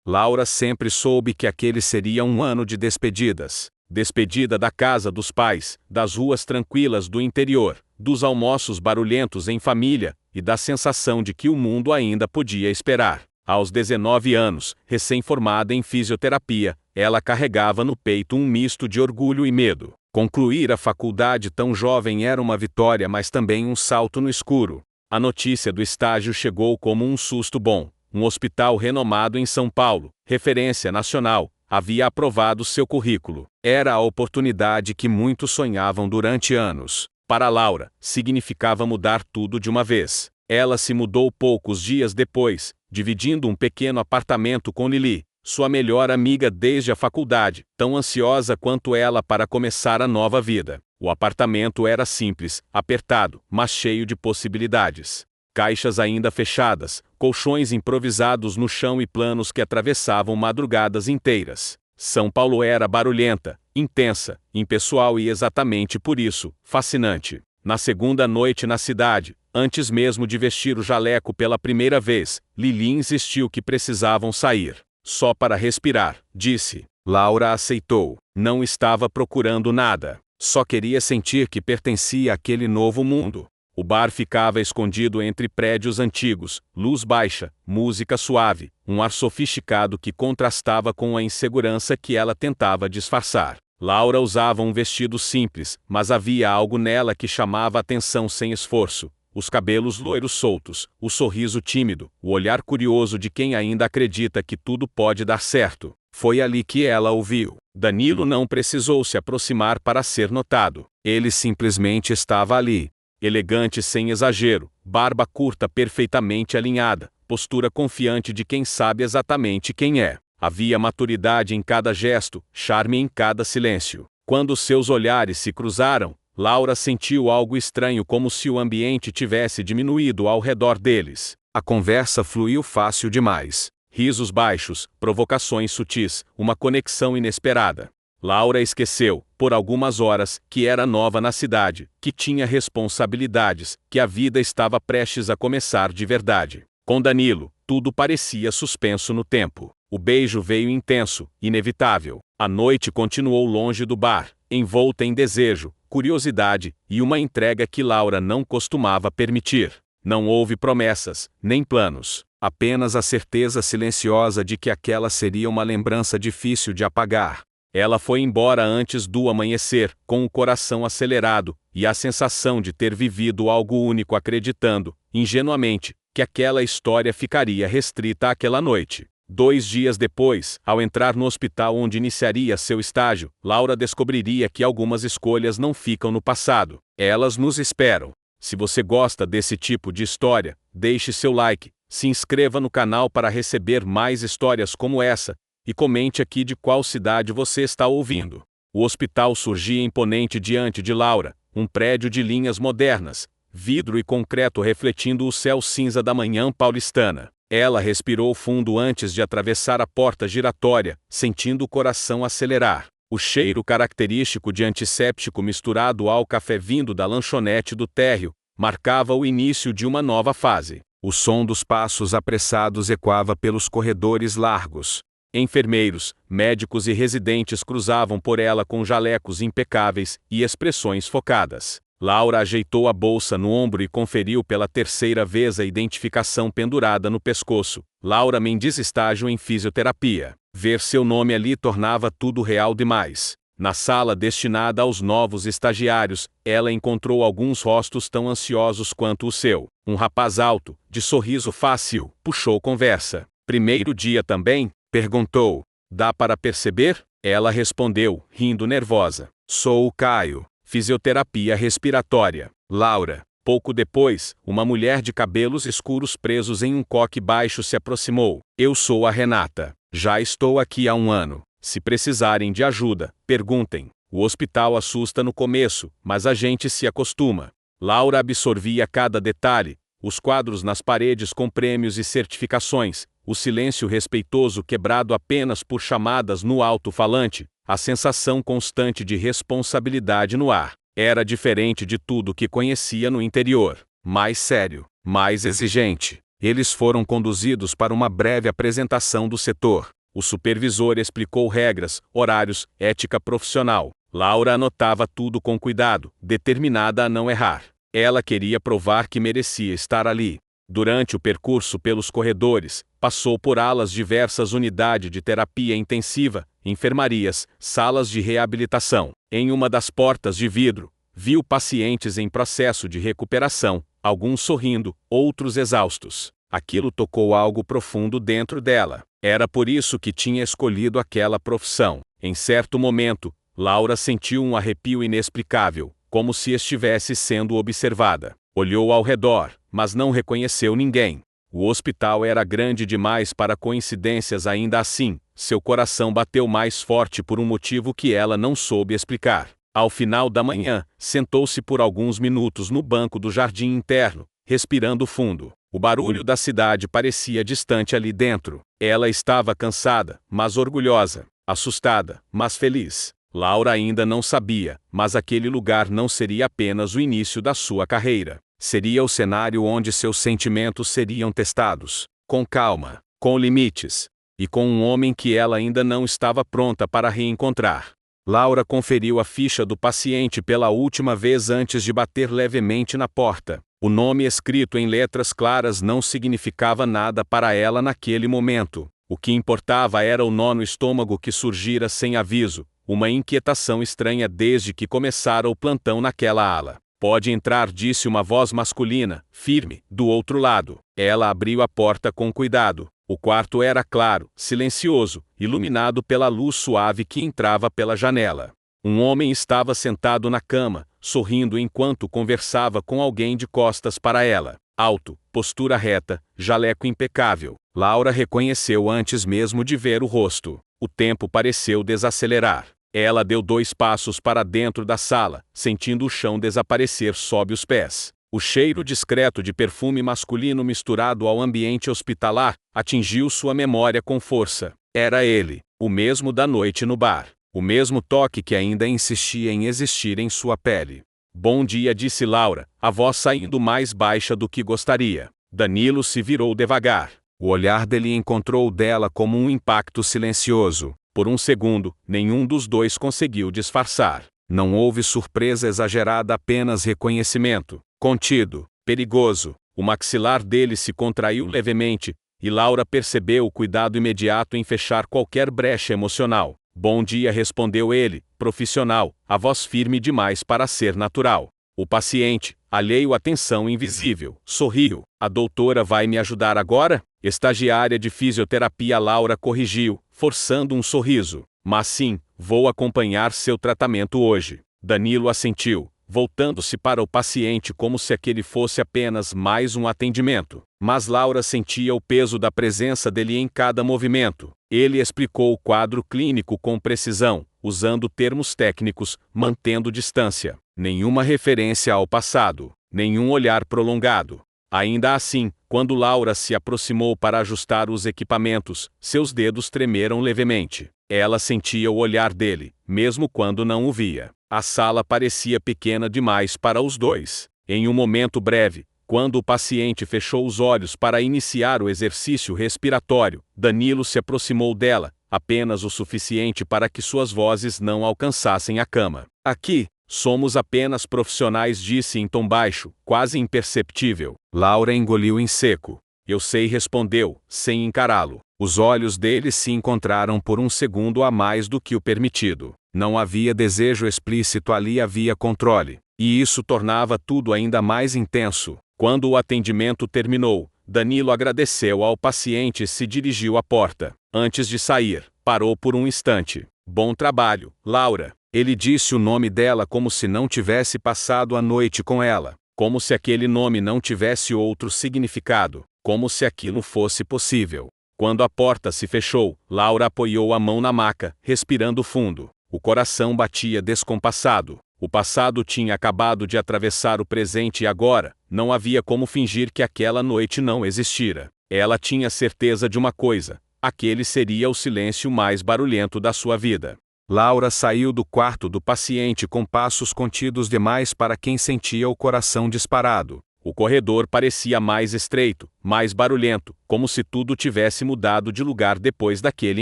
Laura sempre soube que aquele seria um ano de despedidas. Despedida da casa dos pais, das ruas tranquilas do interior, dos almoços barulhentos em família, e da sensação de que o mundo ainda podia esperar. Aos 19 anos, recém-formada em fisioterapia, ela carregava no peito um misto de orgulho e medo. Concluir a faculdade tão jovem era uma vitória, mas também um salto no escuro. A notícia do estágio chegou como um susto bom. Um hospital renomado em São Paulo, referência nacional, havia aprovado seu currículo. Era a oportunidade que muitos sonhavam durante anos. Para Laura, significava mudar tudo de uma vez. Ela se mudou poucos dias depois, dividindo um pequeno apartamento com Lili, sua melhor amiga desde a faculdade, tão ansiosa quanto ela para começar a nova vida. O apartamento era simples, apertado, mas cheio de possibilidades. Caixas ainda fechadas, colchões improvisados no chão e planos que atravessavam madrugadas inteiras. São Paulo era barulhenta, intensa, impessoal e exatamente por isso, fascinante. Na segunda noite na cidade, antes mesmo de vestir o jaleco pela primeira vez, Lili insistiu que precisavam sair. Só para respirar, disse. Laura aceitou. Não estava procurando nada. Só queria sentir que pertencia àquele novo mundo. O bar ficava escondido entre prédios antigos, luz baixa, música suave, um ar sofisticado que contrastava com a insegurança que ela tentava disfarçar. Laura usava um vestido simples, mas havia algo nela que chamava a atenção sem esforço. Os cabelos loiros soltos, o sorriso tímido, o olhar curioso de quem ainda acredita que tudo pode dar certo. Foi ali que ela o viu. Danilo não precisou se aproximar para ser notado. Ele simplesmente estava ali. Elegante sem exagero, barba curta perfeitamente alinhada, postura confiante de quem sabe exatamente quem é. Havia maturidade em cada gesto, charme em cada silêncio. Quando seus olhares se cruzaram, Laura sentiu algo estranho, como se o ambiente tivesse diminuído ao redor deles. A conversa fluiu fácil demais. Risos baixos, provocações sutis, uma conexão inesperada. Laura esqueceu, por algumas horas, que era nova na cidade, que tinha responsabilidades, que a vida estava prestes a começar de verdade. Com Danilo, tudo parecia suspenso no tempo. O beijo veio intenso, inevitável. A noite continuou longe do bar, envolta em desejo, curiosidade e uma entrega que Laura não costumava permitir. Não houve promessas, nem planos. Apenas a certeza silenciosa de que aquela seria uma lembrança difícil de apagar. Ela foi embora antes do amanhecer, com o coração acelerado, e a sensação de ter vivido algo único, acreditando, ingenuamente, que aquela história ficaria restrita àquela noite. 2 dias depois, ao entrar no hospital onde iniciaria seu estágio, Laura descobriria que algumas escolhas não ficam no passado. Elas nos esperam. Se você gosta desse tipo de história, deixe seu like, se inscreva no canal para receber mais histórias como essa, e comente aqui de qual cidade você está ouvindo. O hospital surgia imponente diante de Laura, um prédio de linhas modernas, vidro e concreto refletindo o céu cinza da manhã paulistana. Ela respirou fundo antes de atravessar a porta giratória, sentindo o coração acelerar. O cheiro característico de antisséptico misturado ao café vindo da lanchonete do térreo marcava o início de uma nova fase. O som dos passos apressados ecoava pelos corredores largos. Enfermeiros, médicos e residentes cruzavam por ela com jalecos impecáveis e expressões focadas. Laura ajeitou a bolsa no ombro e conferiu pela terceira vez a identificação pendurada no pescoço. Laura Mendes, estágio em fisioterapia. Ver seu nome ali tornava tudo real demais. Na sala destinada aos novos estagiários, ela encontrou alguns rostos tão ansiosos quanto o seu. Um rapaz alto, de sorriso fácil, puxou conversa. Primeiro dia também? Perguntou. Dá para perceber? Ela respondeu, rindo nervosa. Sou o Caio, fisioterapia respiratória. Laura. Pouco depois, uma mulher de cabelos escuros presos em um coque baixo se aproximou. Eu sou a Renata. Já estou aqui há 1 ano. Se precisarem de ajuda, perguntem. O hospital assusta no começo, mas a gente se acostuma. Laura absorvia cada detalhe, os quadros nas paredes com prêmios e certificações, o silêncio respeitoso quebrado apenas por chamadas no alto-falante, a sensação constante de responsabilidade no ar. Era diferente de tudo que conhecia no interior. Mais sério, mais exigente. Eles foram conduzidos para uma breve apresentação do setor. O supervisor explicou regras, horários, ética profissional. Laura anotava tudo com cuidado, determinada a não errar. Ela queria provar que merecia estar ali. Durante o percurso pelos corredores, passou por alas diversas, unidades de terapia intensiva, enfermarias, salas de reabilitação. Em uma das portas de vidro, viu pacientes em processo de recuperação, alguns sorrindo, outros exaustos. Aquilo tocou algo profundo dentro dela. Era por isso que tinha escolhido aquela profissão. Em certo momento, Laura sentiu um arrepio inexplicável, como se estivesse sendo observada. Olhou ao redor, mas não reconheceu ninguém. O hospital era grande demais para coincidências. Ainda assim, seu coração bateu mais forte por um motivo que ela não soube explicar. Ao final da manhã, sentou-se por alguns minutos no banco do jardim interno, respirando fundo. O barulho da cidade parecia distante ali dentro. Ela estava cansada, mas orgulhosa, assustada, mas feliz. Laura ainda não sabia, mas aquele lugar não seria apenas o início da sua carreira. Seria o cenário onde seus sentimentos seriam testados, com calma, com limites, e com um homem que ela ainda não estava pronta para reencontrar. Laura conferiu a ficha do paciente pela última vez antes de bater levemente na porta. O nome escrito em letras claras não significava nada para ela naquele momento. O que importava era o nó no estômago que surgira sem aviso, uma inquietação estranha desde que começara o plantão naquela ala. Pode entrar, disse uma voz masculina, firme, do outro lado. Ela abriu a porta com cuidado. O quarto era claro, silencioso, iluminado pela luz suave que entrava pela janela. Um homem estava sentado na cama, sorrindo enquanto conversava com alguém de costas para ela. Alto, postura reta, jaleco impecável. Laura reconheceu antes mesmo de ver o rosto. O tempo pareceu desacelerar. Ela deu 2 passos para dentro da sala, sentindo o chão desaparecer sob os pés. O cheiro discreto de perfume masculino misturado ao ambiente hospitalar atingiu sua memória com força. Era ele, o mesmo da noite no bar. O mesmo toque que ainda insistia em existir em sua pele. Bom dia, disse Laura, a voz saindo mais baixa do que gostaria. Danilo se virou devagar. O olhar dele encontrou o dela como um impacto silencioso. Por um segundo, nenhum dos dois conseguiu disfarçar. Não houve surpresa exagerada, apenas reconhecimento. Contido, perigoso. O maxilar dele se contraiu levemente, e Laura percebeu o cuidado imediato em fechar qualquer brecha emocional. Bom dia, respondeu ele, profissional, a voz firme demais para ser natural. O paciente, alheio à tensão invisível, sorriu. A doutora vai me ajudar agora? Estagiária de fisioterapia, Laura corrigiu, forçando um sorriso. Mas sim, vou acompanhar seu tratamento hoje. Danilo assentiu, voltando-se para o paciente como se aquele fosse apenas mais um atendimento. Mas Laura sentia o peso da presença dele em cada movimento. Ele explicou o quadro clínico com precisão, usando termos técnicos, mantendo distância. Nenhuma referência ao passado, nenhum olhar prolongado. Ainda assim, quando Laura se aproximou para ajustar os equipamentos, seus dedos tremeram levemente. Ela sentia o olhar dele, mesmo quando não o via. A sala parecia pequena demais para os dois. Em um momento breve, quando o paciente fechou os olhos para iniciar o exercício respiratório, Danilo se aproximou dela, apenas o suficiente para que suas vozes não alcançassem a cama. Aqui, somos apenas profissionais, disse em tom baixo, quase imperceptível. Laura engoliu em seco. Eu sei, respondeu, sem encará-lo. Os olhos dele se encontraram por um segundo a mais do que o permitido. Não havia desejo explícito ali, havia controle. E isso tornava tudo ainda mais intenso. Quando o atendimento terminou, Danilo agradeceu ao paciente e se dirigiu à porta. Antes de sair, parou por um instante. Bom trabalho, Laura. Ele disse o nome dela como se não tivesse passado a noite com ela. Como se aquele nome não tivesse outro significado. Como se aquilo fosse possível. Quando a porta se fechou, Laura apoiou a mão na maca, respirando fundo. O coração batia descompassado. O passado tinha acabado de atravessar o presente e agora, não havia como fingir que aquela noite não existira. Ela tinha certeza de uma coisa: aquele seria o silêncio mais barulhento da sua vida. Laura saiu do quarto do paciente com passos contidos demais para quem sentia o coração disparado. O corredor parecia mais estreito, mais barulhento, como se tudo tivesse mudado de lugar depois daquele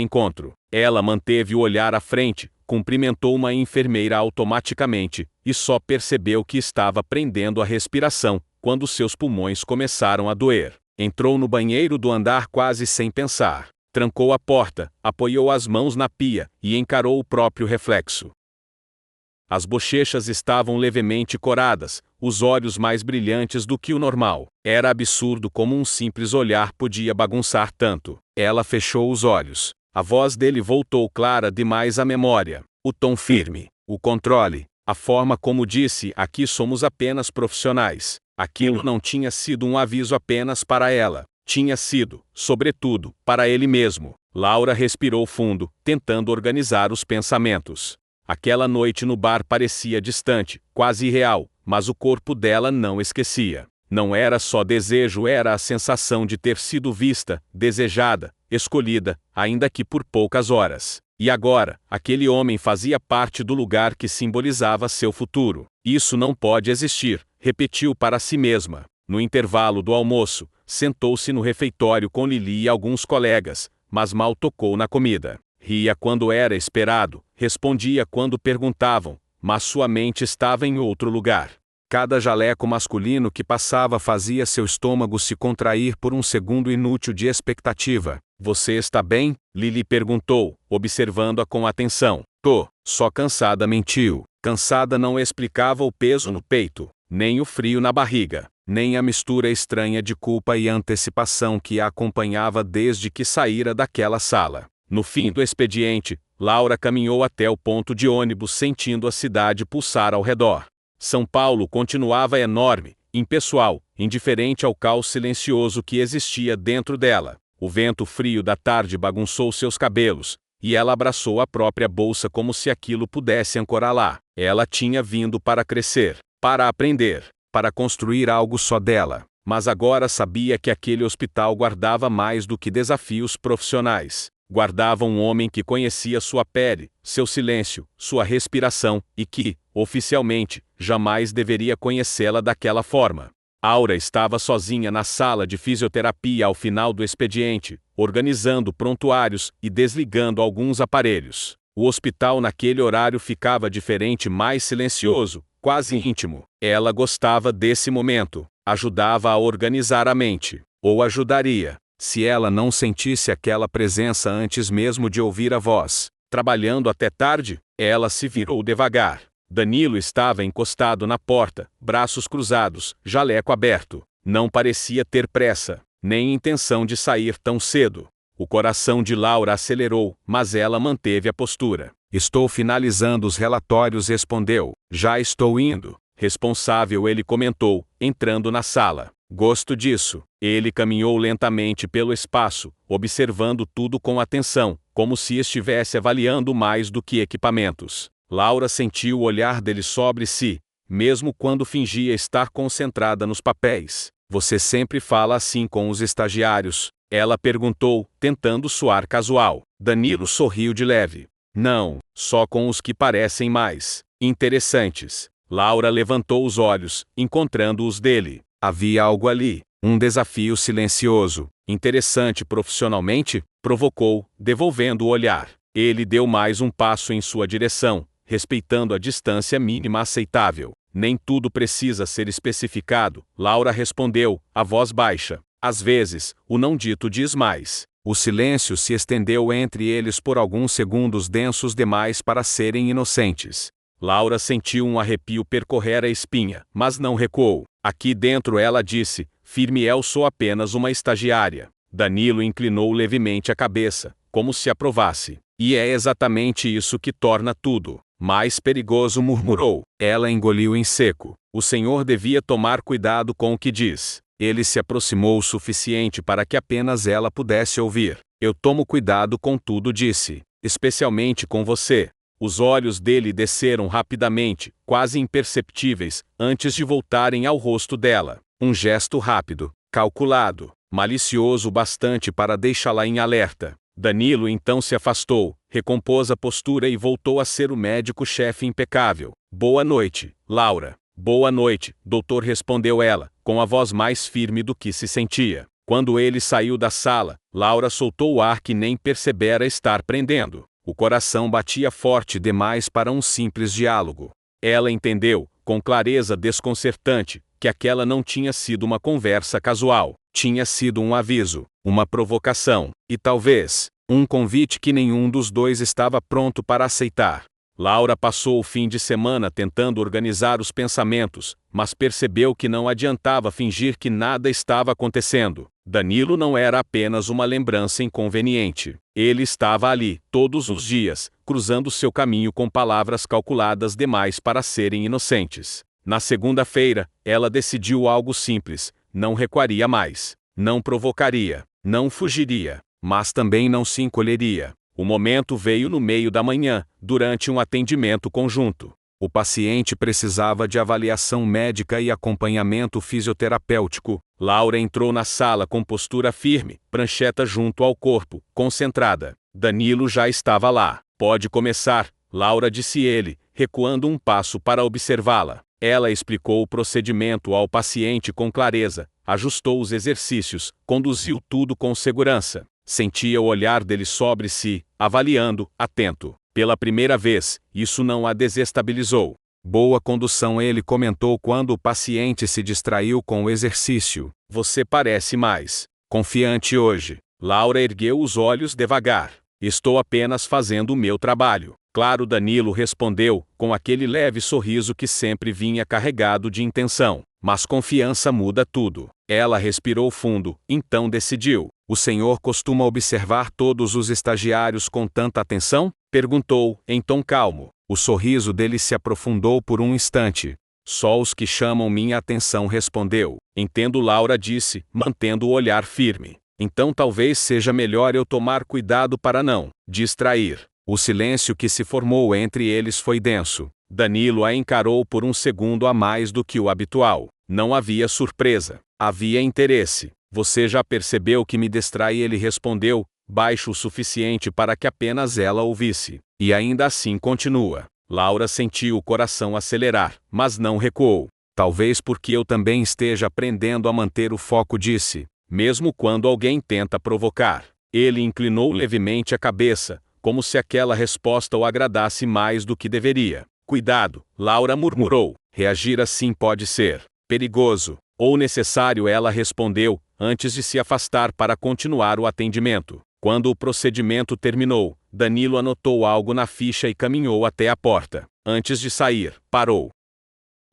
encontro. Ela manteve o olhar à frente, cumprimentou uma enfermeira automaticamente, e só percebeu que estava prendendo a respiração, quando seus pulmões começaram a doer. Entrou no banheiro do andar quase sem pensar. Trancou a porta, apoiou as mãos na pia, e encarou o próprio reflexo. As bochechas estavam levemente coradas, os olhos mais brilhantes do que o normal. Era absurdo como um simples olhar podia bagunçar tanto. Ela fechou os olhos. A voz dele voltou clara demais à memória. O tom firme, o controle, a forma como disse: aqui somos apenas profissionais. Aquilo não tinha sido um aviso apenas para ela. Tinha sido, sobretudo, para ele mesmo. Laura respirou fundo, tentando organizar os pensamentos. Aquela noite no bar parecia distante, quase irreal, mas o corpo dela não esquecia. Não era só desejo, era a sensação de ter sido vista, desejada, escolhida, ainda que por poucas horas. E agora, aquele homem fazia parte do lugar que simbolizava seu futuro. Isso não pode existir, repetiu para si mesma. No intervalo do almoço, sentou-se no refeitório com Lili e alguns colegas, mas mal tocou na comida. Ria quando era esperado, respondia quando perguntavam, mas sua mente estava em outro lugar. Cada jaleco masculino que passava fazia seu estômago se contrair por um segundo inútil de expectativa. Você está bem? Lili perguntou, observando-a com atenção. Tô, só cansada, mentiu. Cansada não explicava o peso no peito, nem o frio na barriga, nem a mistura estranha de culpa e antecipação que a acompanhava desde que saíra daquela sala. No fim do expediente, Laura caminhou até o ponto de ônibus sentindo a cidade pulsar ao redor. São Paulo continuava enorme, impessoal, indiferente ao caos silencioso que existia dentro dela. O vento frio da tarde bagunçou seus cabelos, e ela abraçou a própria bolsa como se aquilo pudesse ancorar lá. Ela tinha vindo para crescer, para aprender, para construir algo só dela. Mas agora sabia que aquele hospital guardava mais do que desafios profissionais. Guardava um homem que conhecia sua pele, seu silêncio, sua respiração, e que, oficialmente, jamais deveria conhecê-la daquela forma. Aura estava sozinha na sala de fisioterapia ao final do expediente, organizando prontuários e desligando alguns aparelhos. O hospital naquele horário ficava diferente, mais silencioso, quase íntimo. Ela gostava desse momento, ajudava a organizar a mente, ou ajudaria. Se ela não sentisse aquela presença antes mesmo de ouvir a voz, trabalhando até tarde, ela se virou devagar. Danilo estava encostado na porta, braços cruzados, jaleco aberto. Não parecia ter pressa, nem intenção de sair tão cedo. O coração de Laura acelerou, mas ela manteve a postura. Estou finalizando os relatórios, respondeu. Já estou indo. Responsável, ele comentou, entrando na sala. Gosto disso. Ele caminhou lentamente pelo espaço, observando tudo com atenção, como se estivesse avaliando mais do que equipamentos. Laura sentiu o olhar dele sobre si, mesmo quando fingia estar concentrada nos papéis. Você sempre fala assim com os estagiários? Ela perguntou, tentando soar casual. Danilo sorriu de leve. Não, só com os que parecem mais interessantes. Laura levantou os olhos, encontrando os dele. Havia algo ali, um desafio silencioso. Interessante profissionalmente? Provocou, devolvendo o olhar. Ele deu mais um passo em sua direção, respeitando a distância mínima aceitável. Nem tudo precisa ser especificado, Laura respondeu, a voz baixa. Às vezes, o não dito diz mais. O silêncio se estendeu entre eles por alguns segundos densos demais para serem inocentes. Laura sentiu um arrepio percorrer a espinha, mas não recuou. Aqui dentro, ela disse, firme, eu sou apenas uma estagiária. Danilo inclinou levemente a cabeça, como se aprovasse. E é exatamente isso que torna tudo mais perigoso, murmurou. Ela engoliu em seco. O senhor devia tomar cuidado com o que diz. Ele se aproximou o suficiente para que apenas ela pudesse ouvir. Eu tomo cuidado com tudo, disse. Especialmente com você. Os olhos dele desceram rapidamente, quase imperceptíveis, antes de voltarem ao rosto dela. Um gesto rápido, calculado, malicioso bastante para deixá-la em alerta. Danilo então se afastou, recompôs a postura e voltou a ser o médico-chefe impecável. Boa noite, Laura. Boa noite, doutor, respondeu ela, com a voz mais firme do que se sentia. Quando ele saiu da sala, Laura soltou o ar que nem percebera estar prendendo. O coração batia forte demais para um simples diálogo. Ela entendeu, com clareza desconcertante, que aquela não tinha sido uma conversa casual. Tinha sido um aviso, uma provocação, e talvez, um convite que nenhum dos dois estava pronto para aceitar. Laura passou o fim de semana tentando organizar os pensamentos, mas percebeu que não adiantava fingir que nada estava acontecendo. Danilo não era apenas uma lembrança inconveniente. Ele estava ali, todos os dias, cruzando seu caminho com palavras calculadas demais para serem inocentes. Na segunda-feira, ela decidiu algo simples: não recuaria mais, não provocaria, não fugiria, mas também não se encolheria. O momento veio no meio da manhã, durante um atendimento conjunto. O paciente precisava de avaliação médica e acompanhamento fisioterapêutico. Laura entrou na sala com postura firme, prancheta junto ao corpo, concentrada. Danilo já estava lá. Pode começar, Laura, disse ele, recuando um passo para observá-la. Ela explicou o procedimento ao paciente com clareza, ajustou os exercícios, conduziu tudo com segurança. Sentia o olhar dele sobre si, avaliando, atento. Pela primeira vez, isso não a desestabilizou. Boa condução, ele comentou quando o paciente se distraiu com o exercício. Você parece mais confiante hoje. Laura ergueu os olhos devagar. Estou apenas fazendo o meu trabalho. Claro, Danilo respondeu, com aquele leve sorriso que sempre vinha carregado de intenção. Mas confiança muda tudo. Ela respirou fundo, então decidiu. O senhor costuma observar todos os estagiários com tanta atenção? Perguntou, em tom calmo. O sorriso dele se aprofundou por um instante. Só os que chamam minha atenção, respondeu. Entendo, Laura disse, mantendo o olhar firme. Então talvez seja melhor eu tomar cuidado para não distrair. O silêncio que se formou entre eles foi denso. Danilo a encarou por um segundo a mais do que o habitual. Não havia surpresa. Havia interesse. Você já percebeu que me distrai? Ele respondeu, baixo o suficiente para que apenas ela ouvisse. E ainda assim continua. Laura sentiu o coração acelerar, mas não recuou. Talvez porque eu também esteja aprendendo a manter o foco, disse. Mesmo quando alguém tenta provocar. Ele inclinou levemente a cabeça, como se aquela resposta o agradasse mais do que deveria. Cuidado, Laura murmurou. Reagir assim pode ser perigoso ou necessário, ela respondeu, antes de se afastar para continuar o atendimento. Quando o procedimento terminou, Danilo anotou algo na ficha e caminhou até a porta. Antes de sair, parou.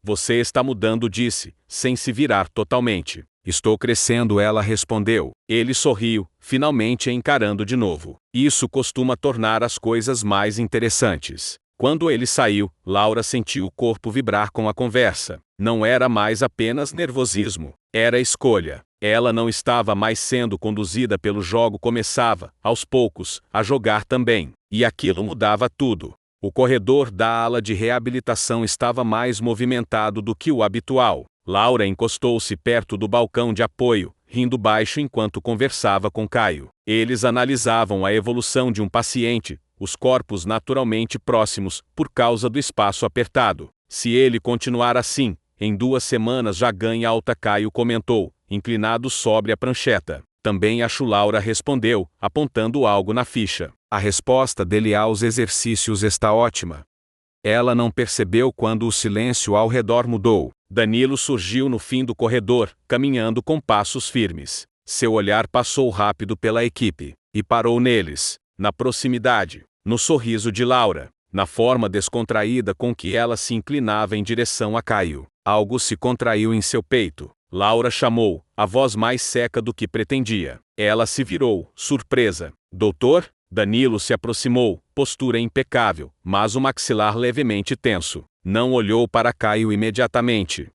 Você está mudando, disse, sem se virar totalmente. Estou crescendo, ela respondeu. Ele sorriu, finalmente a encarando de novo. Isso costuma tornar as coisas mais interessantes. Quando ele saiu, Laura sentiu o corpo vibrar com a conversa. Não era mais apenas nervosismo. Era escolha. Ela não estava mais sendo conduzida pelo jogo, começava, aos poucos, a jogar também. E aquilo mudava tudo. O corredor da ala de reabilitação estava mais movimentado do que o habitual. Laura encostou-se perto do balcão de apoio, rindo baixo enquanto conversava com Caio. Eles analisavam a evolução de um paciente, os corpos naturalmente próximos, por causa do espaço apertado. Se ele continuar assim, em 2 semanas já ganha alta, Caio comentou, inclinado sobre a prancheta. Também acho, Laura respondeu, apontando algo na ficha. A resposta dele aos exercícios está ótima. Ela não percebeu quando o silêncio ao redor mudou. Danilo surgiu no fim do corredor, caminhando com passos firmes. Seu olhar passou rápido pela equipe, e parou neles, na proximidade, no sorriso de Laura, na forma descontraída com que ela se inclinava em direção a Caio. Algo se contraiu em seu peito. Laura chamou, a voz mais seca do que pretendia. Ela se virou, surpresa. Doutor? Danilo se aproximou, postura impecável, mas o maxilar levemente tenso. Não olhou para Caio imediatamente.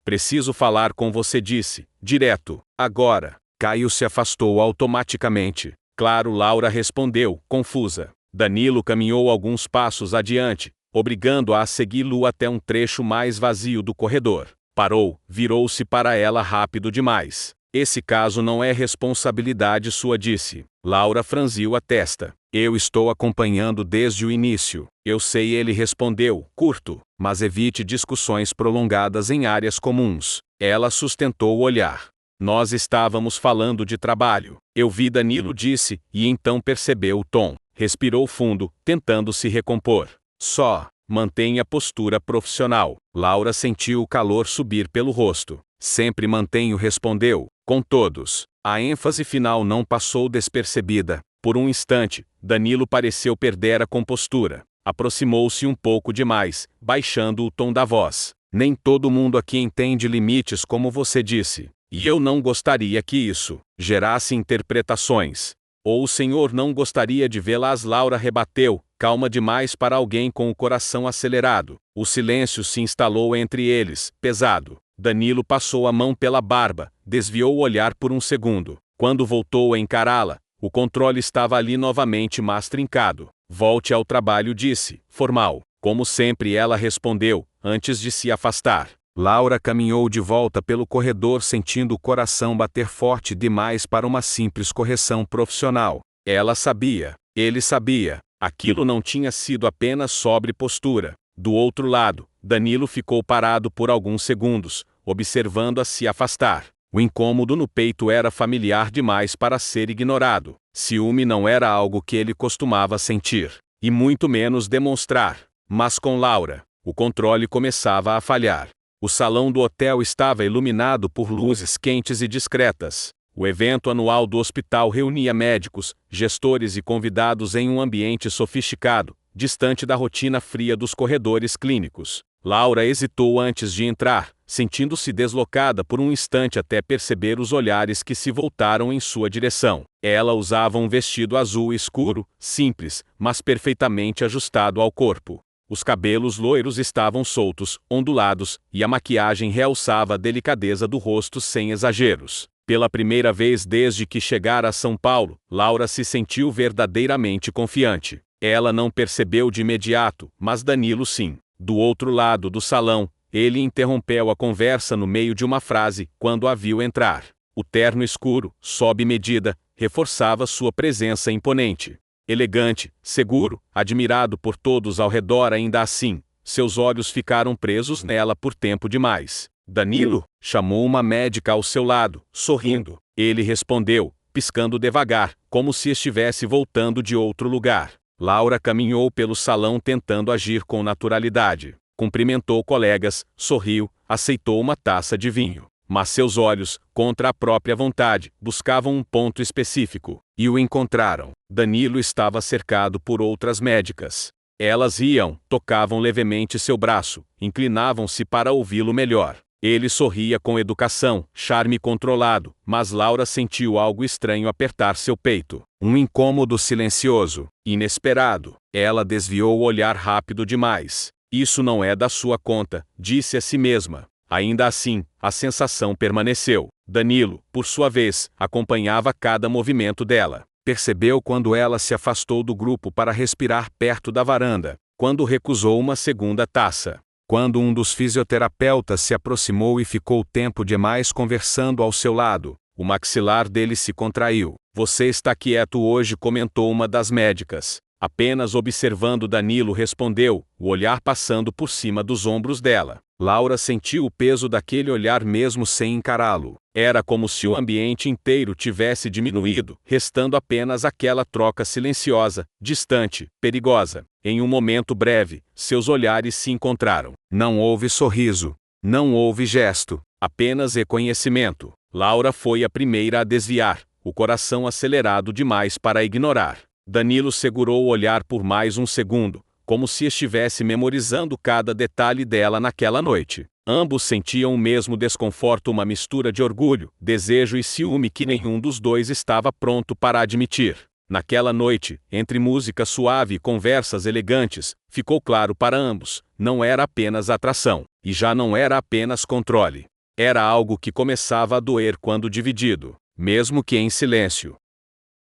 Preciso falar com você, disse, direto, agora. Caio se afastou automaticamente. Claro, Laura respondeu, confusa. Danilo caminhou alguns passos adiante, obrigando-a a segui-lo até um trecho mais vazio do corredor. Parou, virou-se para ela rápido demais. Esse caso não é responsabilidade sua, disse. Laura franziu a testa. Eu estou acompanhando desde o início. Eu sei, ele respondeu, curto, mas evite discussões prolongadas em áreas comuns. Ela sustentou o olhar. Nós estávamos falando de trabalho. Eu vi, Danilo disse, e então percebeu o tom. Respirou fundo, tentando se recompor. Só mantenha a postura profissional. Laura sentiu o calor subir pelo rosto. Sempre mantenho, respondeu, com todos. A ênfase final não passou despercebida. Por um instante, Danilo pareceu perder a compostura. Aproximou-se um pouco demais, baixando o tom da voz. Nem todo mundo aqui entende limites como você disse. E eu não gostaria que isso gerasse interpretações. Ou o senhor não gostaria de vê-las? Laura rebateu, calma demais para alguém com o coração acelerado. O silêncio se instalou entre eles, pesado. Danilo passou a mão pela barba, desviou o olhar por um segundo. Quando voltou a encará-la, o controle estava ali novamente, mas trincado. Volte ao trabalho, disse, formal. Como sempre, ela respondeu, antes de se afastar. Laura caminhou de volta pelo corredor, sentindo o coração bater forte demais para uma simples correção profissional. Ela sabia, ele sabia, aquilo não tinha sido apenas sobre postura. Do outro lado, Danilo ficou parado por alguns segundos, observando-a se afastar. O incômodo no peito era familiar demais para ser ignorado. Ciúme não era algo que ele costumava sentir, e muito menos demonstrar. Mas com Laura, o controle começava a falhar. O salão do hotel estava iluminado por luzes quentes e discretas. O evento anual do hospital reunia médicos, gestores e convidados em um ambiente sofisticado, distante da rotina fria dos corredores clínicos. Laura hesitou antes de entrar, sentindo-se deslocada por um instante até perceber os olhares que se voltaram em sua direção. Ela usava um vestido azul escuro, simples, mas perfeitamente ajustado ao corpo. Os cabelos loiros estavam soltos, ondulados, e a maquiagem realçava a delicadeza do rosto sem exageros. Pela primeira vez desde que chegara a São Paulo, Laura se sentiu verdadeiramente confiante. Ela não percebeu de imediato, mas Danilo sim. Do outro lado do salão, ele interrompeu a conversa no meio de uma frase, quando a viu entrar. O terno escuro, sob medida, reforçava sua presença imponente. Elegante, seguro, admirado por todos ao redor, ainda assim, seus olhos ficaram presos nela por tempo demais. Danilo, chamou uma médica ao seu lado, sorrindo. Ele respondeu, piscando devagar, como se estivesse voltando de outro lugar. Laura caminhou pelo salão tentando agir com naturalidade. Cumprimentou colegas, sorriu, aceitou uma taça de vinho. Mas seus olhos, contra a própria vontade, buscavam um ponto específico. E o encontraram. Danilo estava cercado por outras médicas. Elas riam, tocavam levemente seu braço, inclinavam-se para ouvi-lo melhor. Ele sorria com educação, charme controlado, mas Laura sentiu algo estranho apertar seu peito. Um incômodo silencioso, inesperado. Ela desviou o olhar rápido demais. Isso não é da sua conta, disse a si mesma. Ainda assim, a sensação permaneceu. Danilo, por sua vez, acompanhava cada movimento dela. Percebeu quando ela se afastou do grupo para respirar perto da varanda, quando recusou uma segunda taça. Quando um dos fisioterapeutas se aproximou e ficou tempo demais conversando ao seu lado, o maxilar dele se contraiu. Você está quieto hoje, comentou uma das médicas. Apenas observando, Danilo respondeu, o olhar passando por cima dos ombros dela. Laura sentiu o peso daquele olhar mesmo sem encará-lo. Era como se o ambiente inteiro tivesse diminuído, restando apenas aquela troca silenciosa, distante, perigosa. Em um momento breve, seus olhares se encontraram. Não houve sorriso, não houve gesto, apenas reconhecimento. Laura foi a primeira a desviar, o coração acelerado demais para ignorar. Danilo segurou o olhar por mais um segundo, como se estivesse memorizando cada detalhe dela naquela noite. Ambos sentiam o mesmo desconforto, uma mistura de orgulho, desejo e ciúme que nenhum dos dois estava pronto para admitir. Naquela noite, entre música suave e conversas elegantes, ficou claro para ambos, não era apenas atração, e já não era apenas controle. Era algo que começava a doer quando dividido, mesmo que em silêncio.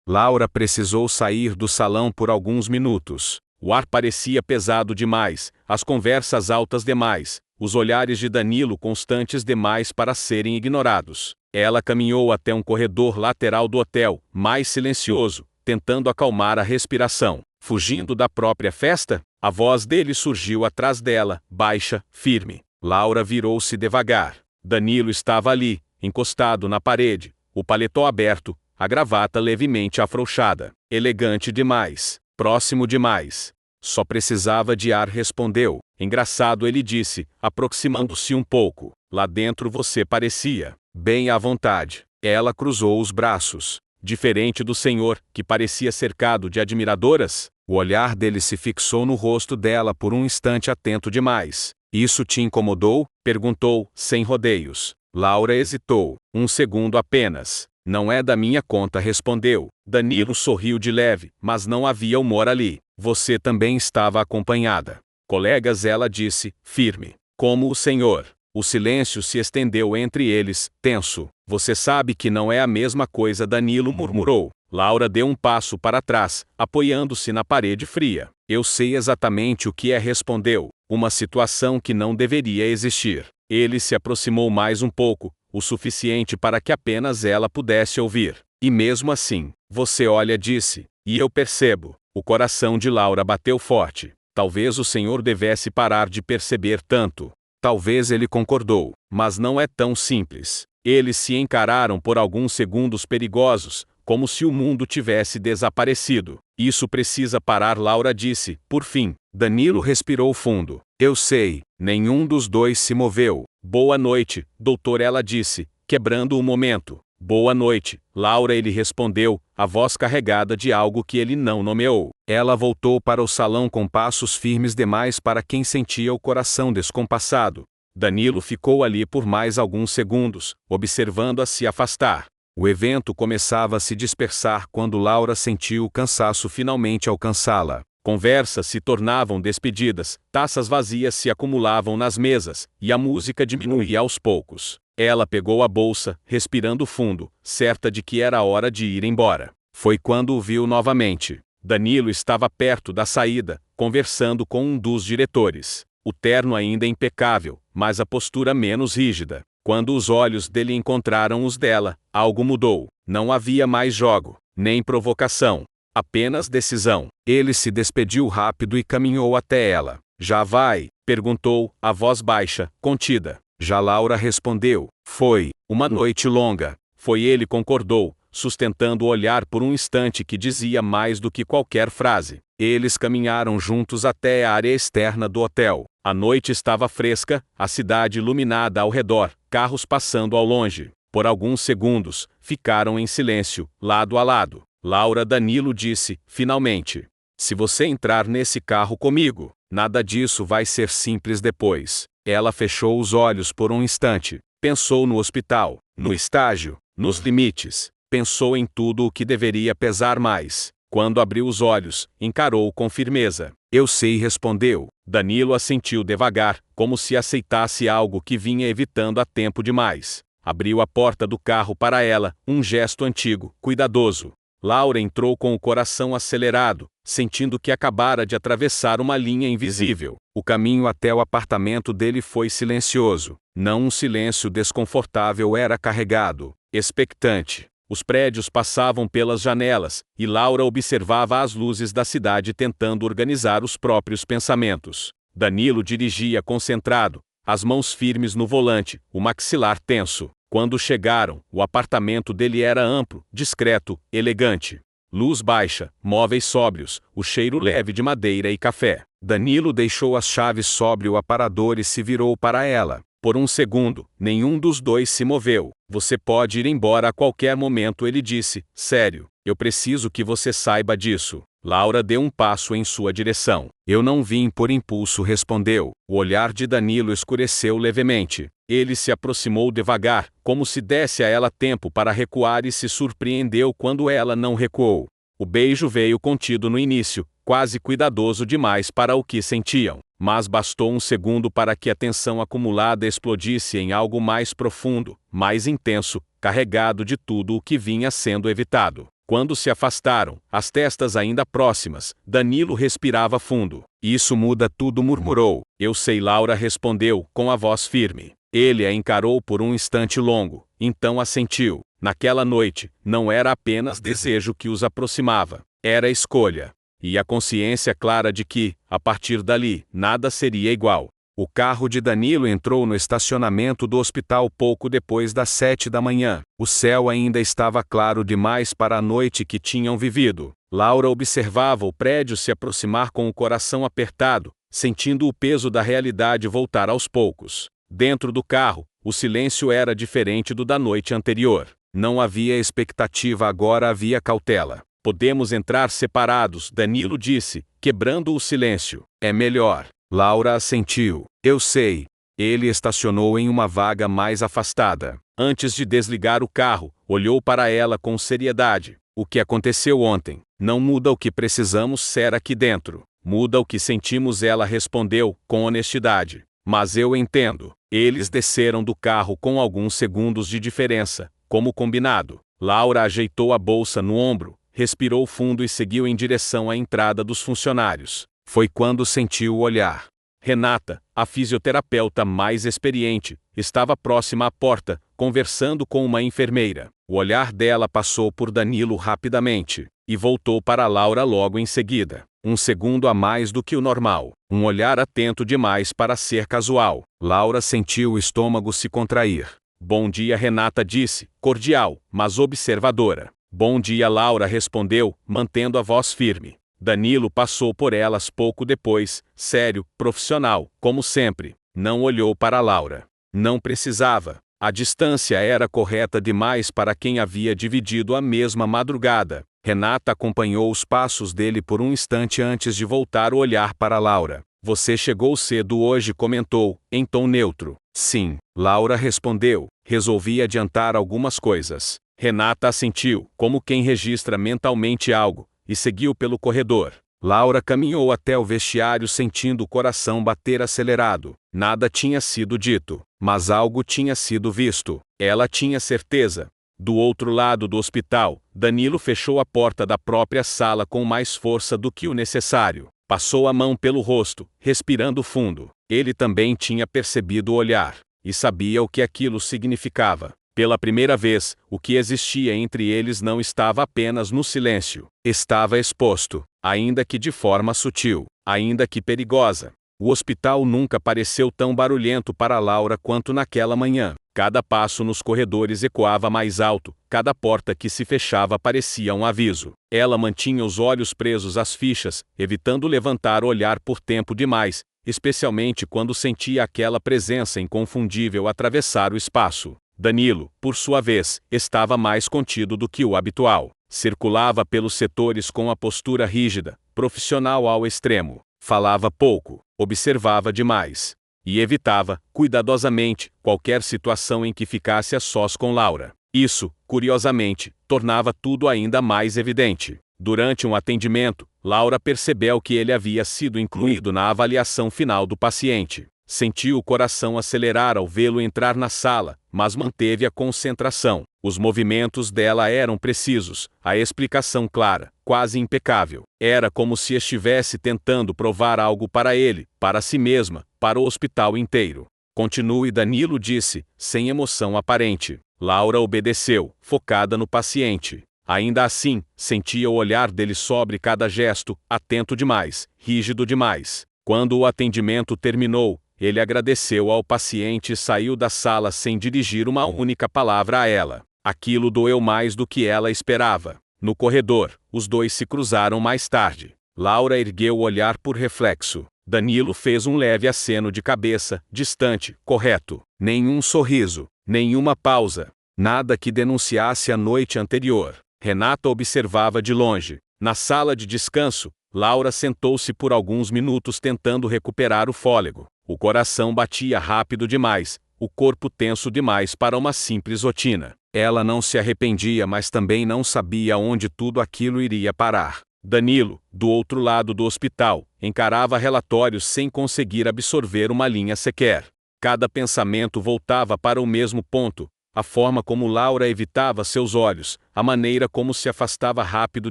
Laura precisou sair do salão por alguns minutos. O ar parecia pesado demais, as conversas altas demais, os olhares de Danilo constantes demais para serem ignorados. Ela caminhou até um corredor lateral do hotel, mais silencioso, tentando acalmar a respiração. Fugindo da própria festa, a voz dele surgiu atrás dela, baixa, firme. Laura virou-se devagar. Danilo estava ali, encostado na parede, o paletó aberto, a gravata levemente afrouxada. Elegante demais, próximo demais. Só precisava de ar, respondeu. Engraçado, ele disse, aproximando-se um pouco. Lá dentro você parecia bem à vontade. Ela cruzou os braços. Diferente do senhor, que parecia cercado de admiradoras, o olhar dele se fixou no rosto dela por um instante, atento demais. Isso te incomodou? Perguntou, sem rodeios. Laura hesitou. Um segundo apenas. Não é da minha conta, respondeu. Danilo sorriu de leve, mas não havia humor ali. Você também estava acompanhada. Colegas, ela disse, firme. Como o senhor. O silêncio se estendeu entre eles, tenso. Você sabe que não é a mesma coisa, Danilo murmurou. Laura deu um passo para trás, apoiando-se na parede fria. Eu sei exatamente o que é, respondeu. Uma situação que não deveria existir. Ele se aproximou mais um pouco, o suficiente para que apenas ela pudesse ouvir. E mesmo assim, você olha, disse. E eu percebo. O coração de Laura bateu forte. Talvez o senhor devesse parar de perceber tanto. Talvez, ele concordou, mas não é tão simples. Eles se encararam por alguns segundos perigosos, como se o mundo tivesse desaparecido. Isso precisa parar, Laura disse, por fim. Danilo respirou fundo. Eu sei. Nenhum dos dois se moveu. Boa noite, doutor, ela disse, quebrando o momento. Boa noite, Laura, ele respondeu, a voz carregada de algo que ele não nomeou. Ela voltou para o salão com passos firmes demais para quem sentia o coração descompassado. Danilo ficou ali por mais alguns segundos, observando-a se afastar. O evento começava a se dispersar quando Laura sentiu o cansaço finalmente alcançá-la. Conversas se tornavam despedidas, taças vazias se acumulavam nas mesas, e a música diminuía aos poucos. Ela pegou a bolsa, respirando fundo, certa de que era hora de ir embora. Foi quando o viu novamente. Danilo estava perto da saída, conversando com um dos diretores. O terno ainda impecável, mas a postura menos rígida. Quando os olhos dele encontraram os dela, algo mudou. Não havia mais jogo, nem provocação. Apenas decisão. Ele se despediu rápido e caminhou até ela. Já vai? Perguntou, a voz baixa, contida. Já, Laura respondeu. Foi uma noite longa. Foi, ele concordou, sustentando o olhar por um instante que dizia mais do que qualquer frase. Eles caminharam juntos até a área externa do hotel. A noite estava fresca, a cidade iluminada ao redor, carros passando ao longe. Por alguns segundos, ficaram em silêncio, lado a lado. Laura, Danilo disse, finalmente. Se você entrar nesse carro comigo, nada disso vai ser simples depois. Ela fechou os olhos por um instante. Pensou no hospital, no estágio, nos limites. Pensou em tudo o que deveria pesar mais. Quando abriu os olhos, encarou com firmeza. Eu sei, respondeu. Danilo assentiu devagar, como se aceitasse algo que vinha evitando há tempo demais. Abriu a porta do carro para ela, um gesto antigo, cuidadoso. Laura entrou com o coração acelerado, sentindo que acabara de atravessar uma linha invisível. O caminho até o apartamento dele foi silencioso. Não um silêncio desconfortável, era carregado, expectante. Os prédios passavam pelas janelas, e Laura observava as luzes da cidade tentando organizar os próprios pensamentos. Danilo dirigia concentrado, as mãos firmes no volante, o maxilar tenso. Quando chegaram, o apartamento dele era amplo, discreto, elegante. Luz baixa, móveis sóbrios, o cheiro leve de madeira e café. Danilo deixou as chaves sobre o aparador e se virou para ela. Por um segundo, nenhum dos dois se moveu. Você pode ir embora a qualquer momento, ele disse, sério. Eu preciso que você saiba disso. Laura deu um passo em sua direção. Eu não vim por impulso, respondeu. O olhar de Danilo escureceu levemente. Ele se aproximou devagar, como se desse a ela tempo para recuar, e se surpreendeu quando ela não recuou. O beijo veio contido no início, quase cuidadoso demais para o que sentiam. Mas bastou um segundo para que a tensão acumulada explodisse em algo mais profundo, mais intenso, carregado de tudo o que vinha sendo evitado. Quando se afastaram, as testas ainda próximas, Danilo respirava fundo. Isso muda tudo, murmurou. Eu sei, Laura respondeu, com a voz firme. Ele a encarou por um instante longo, então assentiu. Naquela noite, não era apenas desejo que os aproximava, era escolha. E a consciência clara de que, a partir dali, nada seria igual. O carro de Danilo entrou no estacionamento do hospital pouco depois das 7 da manhã. O céu ainda estava claro demais para a noite que tinham vivido. Laura observava o prédio se aproximar com o coração apertado, sentindo o peso da realidade voltar aos poucos. Dentro do carro, o silêncio era diferente do da noite anterior. Não havia expectativa, agora havia cautela. Podemos entrar separados, Danilo disse, quebrando o silêncio. É melhor. Laura assentiu. Eu sei. Ele estacionou em uma vaga mais afastada. Antes de desligar o carro, olhou para ela com seriedade. O que aconteceu ontem não muda o que precisamos ser aqui dentro. Muda o que sentimos, ela respondeu, com honestidade. Mas eu entendo. Eles desceram do carro com alguns segundos de diferença, como combinado. Laura ajeitou a bolsa no ombro, respirou fundo e seguiu em direção à entrada dos funcionários. Foi quando sentiu o olhar. Renata, a fisioterapeuta mais experiente, estava próxima à porta, conversando com uma enfermeira. O olhar dela passou por Danilo rapidamente, e voltou para Laura logo em seguida. Um segundo a mais do que o normal. Um olhar atento demais para ser casual. Laura sentiu o estômago se contrair. Bom dia, Renata disse, cordial, mas observadora. Bom dia, Laura respondeu, mantendo a voz firme. Danilo passou por elas pouco depois, sério, profissional, como sempre. Não olhou para Laura. Não precisava. A distância era correta demais para quem havia dividido a mesma madrugada. Renata acompanhou os passos dele por um instante antes de voltar o olhar para Laura. Você chegou cedo hoje, comentou, em tom neutro. Sim, Laura respondeu. Resolvi adiantar algumas coisas. Renata assentiu, como quem registra mentalmente algo, e seguiu pelo corredor. Laura caminhou até o vestiário sentindo o coração bater acelerado. Nada tinha sido dito, mas algo tinha sido visto. Ela tinha certeza. Do outro lado do hospital, Danilo fechou a porta da própria sala com mais força do que o necessário. Passou a mão pelo rosto, respirando fundo. Ele também tinha percebido o olhar, e sabia o que aquilo significava. Pela primeira vez, o que existia entre eles não estava apenas no silêncio. Estava exposto, ainda que de forma sutil, ainda que perigosa. O hospital nunca pareceu tão barulhento para Laura quanto naquela manhã. Cada passo nos corredores ecoava mais alto, cada porta que se fechava parecia um aviso. Ela mantinha os olhos presos às fichas, evitando levantar o olhar por tempo demais, especialmente quando sentia aquela presença inconfundível atravessar o espaço. Danilo, por sua vez, estava mais contido do que o habitual. Circulava pelos setores com a postura rígida, profissional ao extremo. Falava pouco, observava demais. E evitava, cuidadosamente, qualquer situação em que ficasse a sós com Laura. Isso, curiosamente, tornava tudo ainda mais evidente. Durante um atendimento, Laura percebeu que ele havia sido incluído na avaliação final do paciente. Sentiu o coração acelerar ao vê-lo entrar na sala, mas manteve a concentração. Os movimentos dela eram precisos, a explicação clara, quase impecável. Era como se estivesse tentando provar algo para ele, para si mesma, para o hospital inteiro. Continue, Danilo disse, sem emoção aparente. Laura obedeceu, focada no paciente. Ainda assim, sentia o olhar dele sobre cada gesto, atento demais, rígido demais. Quando o atendimento terminou, ele agradeceu ao paciente e saiu da sala sem dirigir uma única palavra a ela. Aquilo doeu mais do que ela esperava. No corredor, os dois se cruzaram mais tarde. Laura ergueu o olhar por reflexo. Danilo fez um leve aceno de cabeça, distante, correto. Nenhum sorriso, nenhuma pausa. Nada que denunciasse a noite anterior. Renata observava de longe. Na sala de descanso, Laura sentou-se por alguns minutos tentando recuperar o fôlego. O coração batia rápido demais, o corpo tenso demais para uma simples rotina. Ela não se arrependia, mas também não sabia onde tudo aquilo iria parar. Danilo, do outro lado do hospital, encarava relatórios sem conseguir absorver uma linha sequer. Cada pensamento voltava para o mesmo ponto. A forma como Laura evitava seus olhos, a maneira como se afastava rápido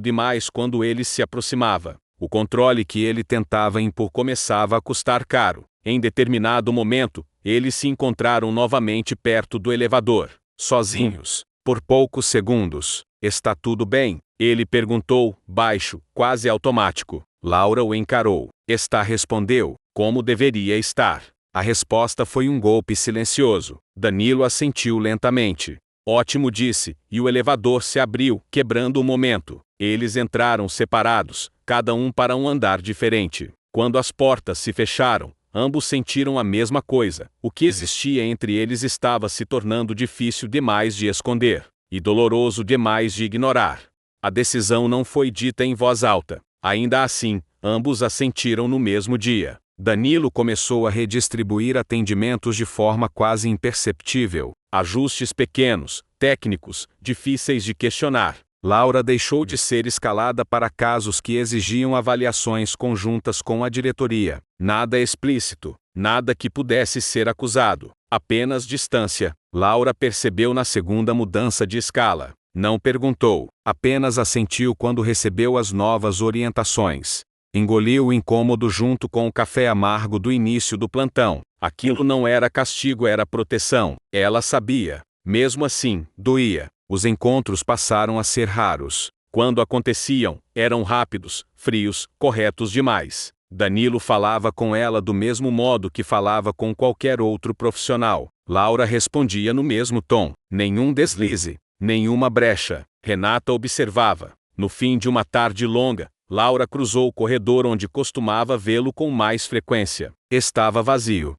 demais quando ele se aproximava. O controle que ele tentava impor começava a custar caro. Em determinado momento, eles se encontraram novamente perto do elevador, sozinhos, por poucos segundos. Está tudo bem? Ele perguntou, baixo, quase automático. Laura o encarou. Está, respondeu, como deveria estar. A resposta foi um golpe silencioso. Danilo assentiu lentamente. Ótimo, disse, e o elevador se abriu, quebrando o momento. Eles entraram separados, cada um para um andar diferente. Quando as portas se fecharam, ambos sentiram a mesma coisa. O que existia entre eles estava se tornando difícil demais de esconder, e doloroso demais de ignorar. A decisão não foi dita em voz alta. Ainda assim, ambos a sentiram no mesmo dia. Danilo começou a redistribuir atendimentos de forma quase imperceptível. Ajustes pequenos, técnicos, difíceis de questionar. Laura deixou de ser escalada para casos que exigiam avaliações conjuntas com a diretoria. Nada explícito, nada que pudesse ser acusado, apenas distância. Laura percebeu na segunda mudança de escala. Não perguntou, apenas assentiu quando recebeu as novas orientações. Engoliu o incômodo junto com o café amargo do início do plantão. Aquilo não era castigo, era proteção. Ela sabia. Mesmo assim, doía. Os encontros passaram a ser raros. Quando aconteciam, eram rápidos, frios, corretos demais. Danilo falava com ela do mesmo modo que falava com qualquer outro profissional. Laura respondia no mesmo tom. Nenhum deslize, nenhuma brecha. Renata observava. No fim de uma tarde longa, Laura cruzou o corredor onde costumava vê-lo com mais frequência. Estava vazio.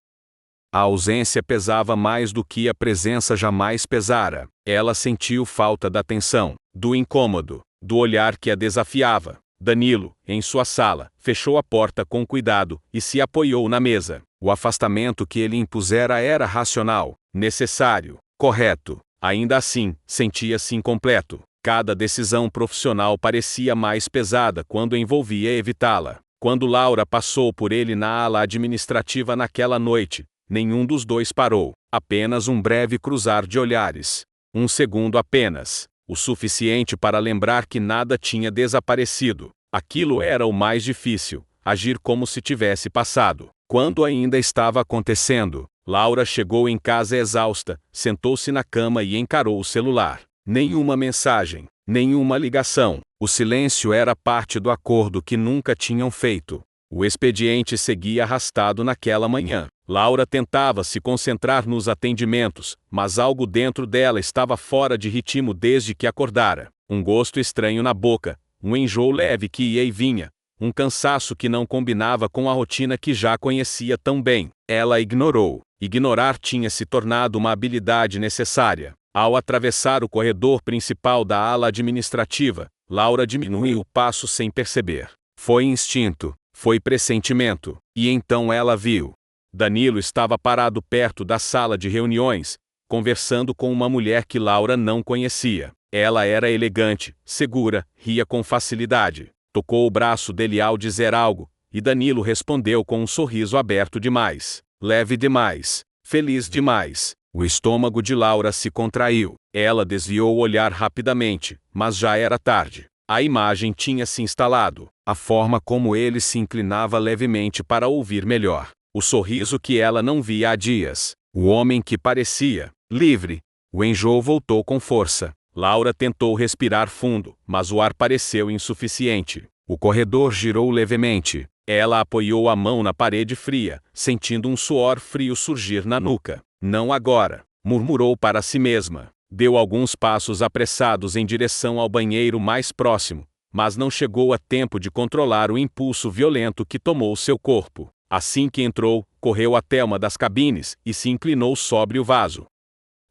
A ausência pesava mais do que a presença jamais pesara. Ela sentiu falta da atenção, do incômodo, do olhar que a desafiava. Danilo, em sua sala, fechou a porta com cuidado e se apoiou na mesa. O afastamento que ele impusera era racional, necessário, correto. Ainda assim, sentia-se incompleto. Cada decisão profissional parecia mais pesada quando envolvia evitá-la. Quando Laura passou por ele na ala administrativa naquela noite, nenhum dos dois parou. Apenas um breve cruzar de olhares. Um segundo apenas. O suficiente para lembrar que nada tinha desaparecido. Aquilo era o mais difícil, agir como se tivesse passado. Quando ainda estava acontecendo, Laura chegou em casa exausta, sentou-se na cama e encarou o celular. Nenhuma mensagem, nenhuma ligação. O silêncio era parte do acordo que nunca tinham feito. O expediente seguia arrastado naquela manhã. Laura tentava se concentrar nos atendimentos, mas algo dentro dela estava fora de ritmo desde que acordara. Um gosto estranho na boca, um enjoo leve que ia e vinha, um cansaço que não combinava com a rotina que já conhecia tão bem. Ela ignorou. Ignorar tinha se tornado uma habilidade necessária. Ao atravessar o corredor principal da ala administrativa, Laura diminuiu o passo sem perceber. Foi instinto, foi pressentimento, e então ela viu. Danilo estava parado perto da sala de reuniões, conversando com uma mulher que Laura não conhecia. Ela era elegante, segura, ria com facilidade. Tocou o braço dele ao dizer algo, e Danilo respondeu com um sorriso aberto demais, leve demais, feliz demais. O estômago de Laura se contraiu. Ela desviou o olhar rapidamente, mas já era tarde. A imagem tinha se instalado. A forma como ele se inclinava levemente para ouvir melhor. O sorriso que ela não via há dias. O homem que parecia livre. O enjoo voltou com força. Laura tentou respirar fundo, mas o ar pareceu insuficiente. O corredor girou levemente. Ela apoiou a mão na parede fria, sentindo um suor frio surgir na nuca. Não agora, murmurou para si mesma. Deu alguns passos apressados em direção ao banheiro mais próximo, mas não chegou a tempo de controlar o impulso violento que tomou seu corpo. Assim que entrou, correu até uma das cabines e se inclinou sobre o vaso.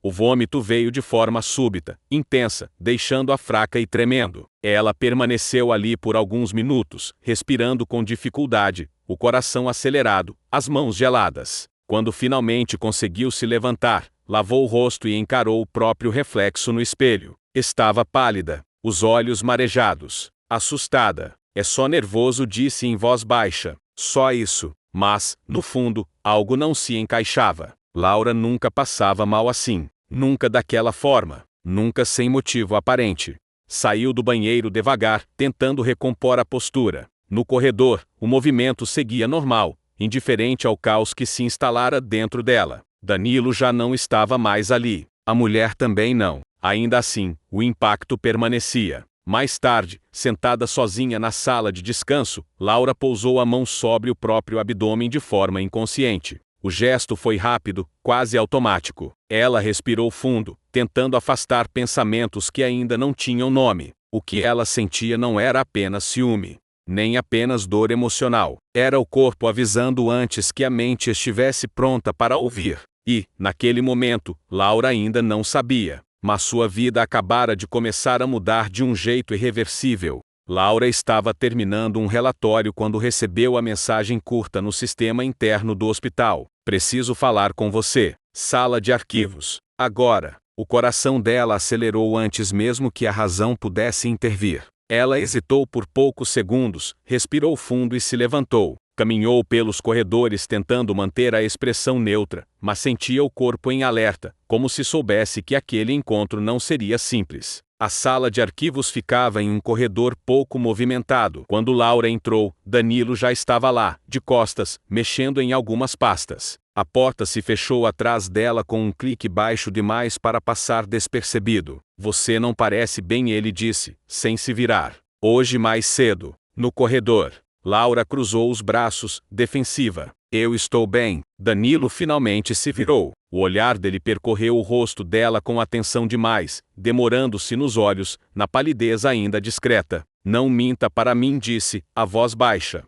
O vômito veio de forma súbita, intensa, deixando-a fraca e tremendo. Ela permaneceu ali por alguns minutos, respirando com dificuldade, o coração acelerado, as mãos geladas. Quando finalmente conseguiu se levantar, lavou o rosto e encarou o próprio reflexo no espelho. Estava pálida, os olhos marejados, assustada. É só nervoso, disse em voz baixa. Só isso. Mas, no fundo, algo não se encaixava. Laura nunca passava mal assim. Nunca daquela forma, nunca sem motivo aparente. Saiu do banheiro devagar, tentando recompor a postura. No corredor, o movimento seguia normal, indiferente ao caos que se instalara dentro dela. Danilo já não estava mais ali. A mulher também não. Ainda assim, o impacto permanecia. Mais tarde, sentada sozinha na sala de descanso, Laura pousou a mão sobre o próprio abdômen de forma inconsciente. O gesto foi rápido, quase automático. Ela respirou fundo, tentando afastar pensamentos que ainda não tinham nome. O que ela sentia não era apenas ciúme, nem apenas dor emocional. Era o corpo avisando antes que a mente estivesse pronta para ouvir. E, naquele momento, Laura ainda não sabia, mas sua vida acabara de começar a mudar de um jeito irreversível. Laura estava terminando um relatório quando recebeu a mensagem curta no sistema interno do hospital. Preciso falar com você. Sala de arquivos. Agora. O coração dela acelerou antes mesmo que a razão pudesse intervir. Ela hesitou por poucos segundos, respirou fundo e se levantou. Caminhou pelos corredores tentando manter a expressão neutra, mas sentia o corpo em alerta, como se soubesse que aquele encontro não seria simples. A sala de arquivos ficava em um corredor pouco movimentado. Quando Laura entrou, Danilo já estava lá, de costas, mexendo em algumas pastas. A porta se fechou atrás dela com um clique baixo demais para passar despercebido. Você não parece bem, ele disse, sem se virar. Hoje mais cedo, no corredor. Laura cruzou os braços, defensiva. Eu estou bem. Danilo finalmente se virou. O olhar dele percorreu o rosto dela com atenção demais, demorando-se nos olhos, na palidez ainda discreta. Não minta para mim, disse, a voz baixa.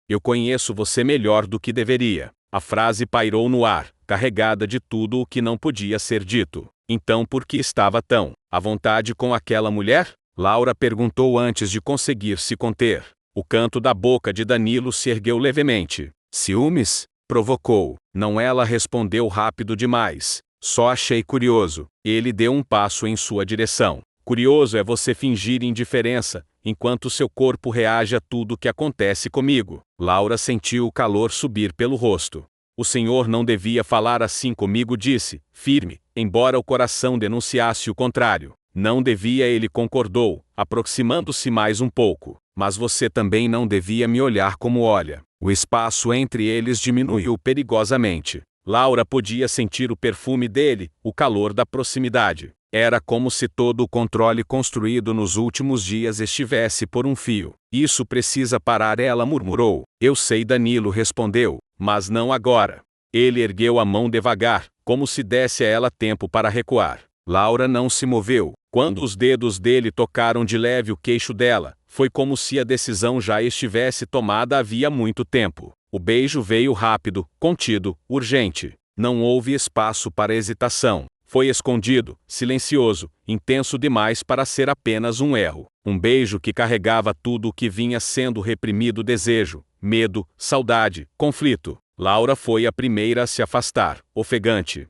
Eu conheço você melhor do que deveria. A frase pairou no ar, carregada de tudo o que não podia ser dito. Então por que estava tão à vontade com aquela mulher? Laura perguntou antes de conseguir se conter. O canto da boca de Danilo se ergueu levemente. Ciúmes? Provocou. Não, ela respondeu rápido demais. Só achei curioso. Ele deu um passo em sua direção. Curioso é você fingir indiferença, enquanto seu corpo reage a tudo que acontece comigo. Laura sentiu o calor subir pelo rosto. O senhor não devia falar assim comigo, disse, firme, embora o coração denunciasse o contrário. Não devia, ele concordou, aproximando-se mais um pouco. Mas você também não devia me olhar como olha. O espaço entre eles diminuiu perigosamente. Laura podia sentir o perfume dele, o calor da proximidade. Era como se todo o controle construído nos últimos dias estivesse por um fio. Isso precisa parar, ela murmurou. Eu sei, Danilo respondeu, mas não agora. Ele ergueu a mão devagar, como se desse a ela tempo para recuar. Laura não se moveu. Quando os dedos dele tocaram de leve o queixo dela, foi como se a decisão já estivesse tomada havia muito tempo. O beijo veio rápido, contido, urgente. Não houve espaço para hesitação. Foi escondido, silencioso, intenso demais para ser apenas um erro. Um beijo que carregava tudo o que vinha sendo reprimido: desejo, medo, saudade, conflito. Laura foi a primeira a se afastar, ofegante.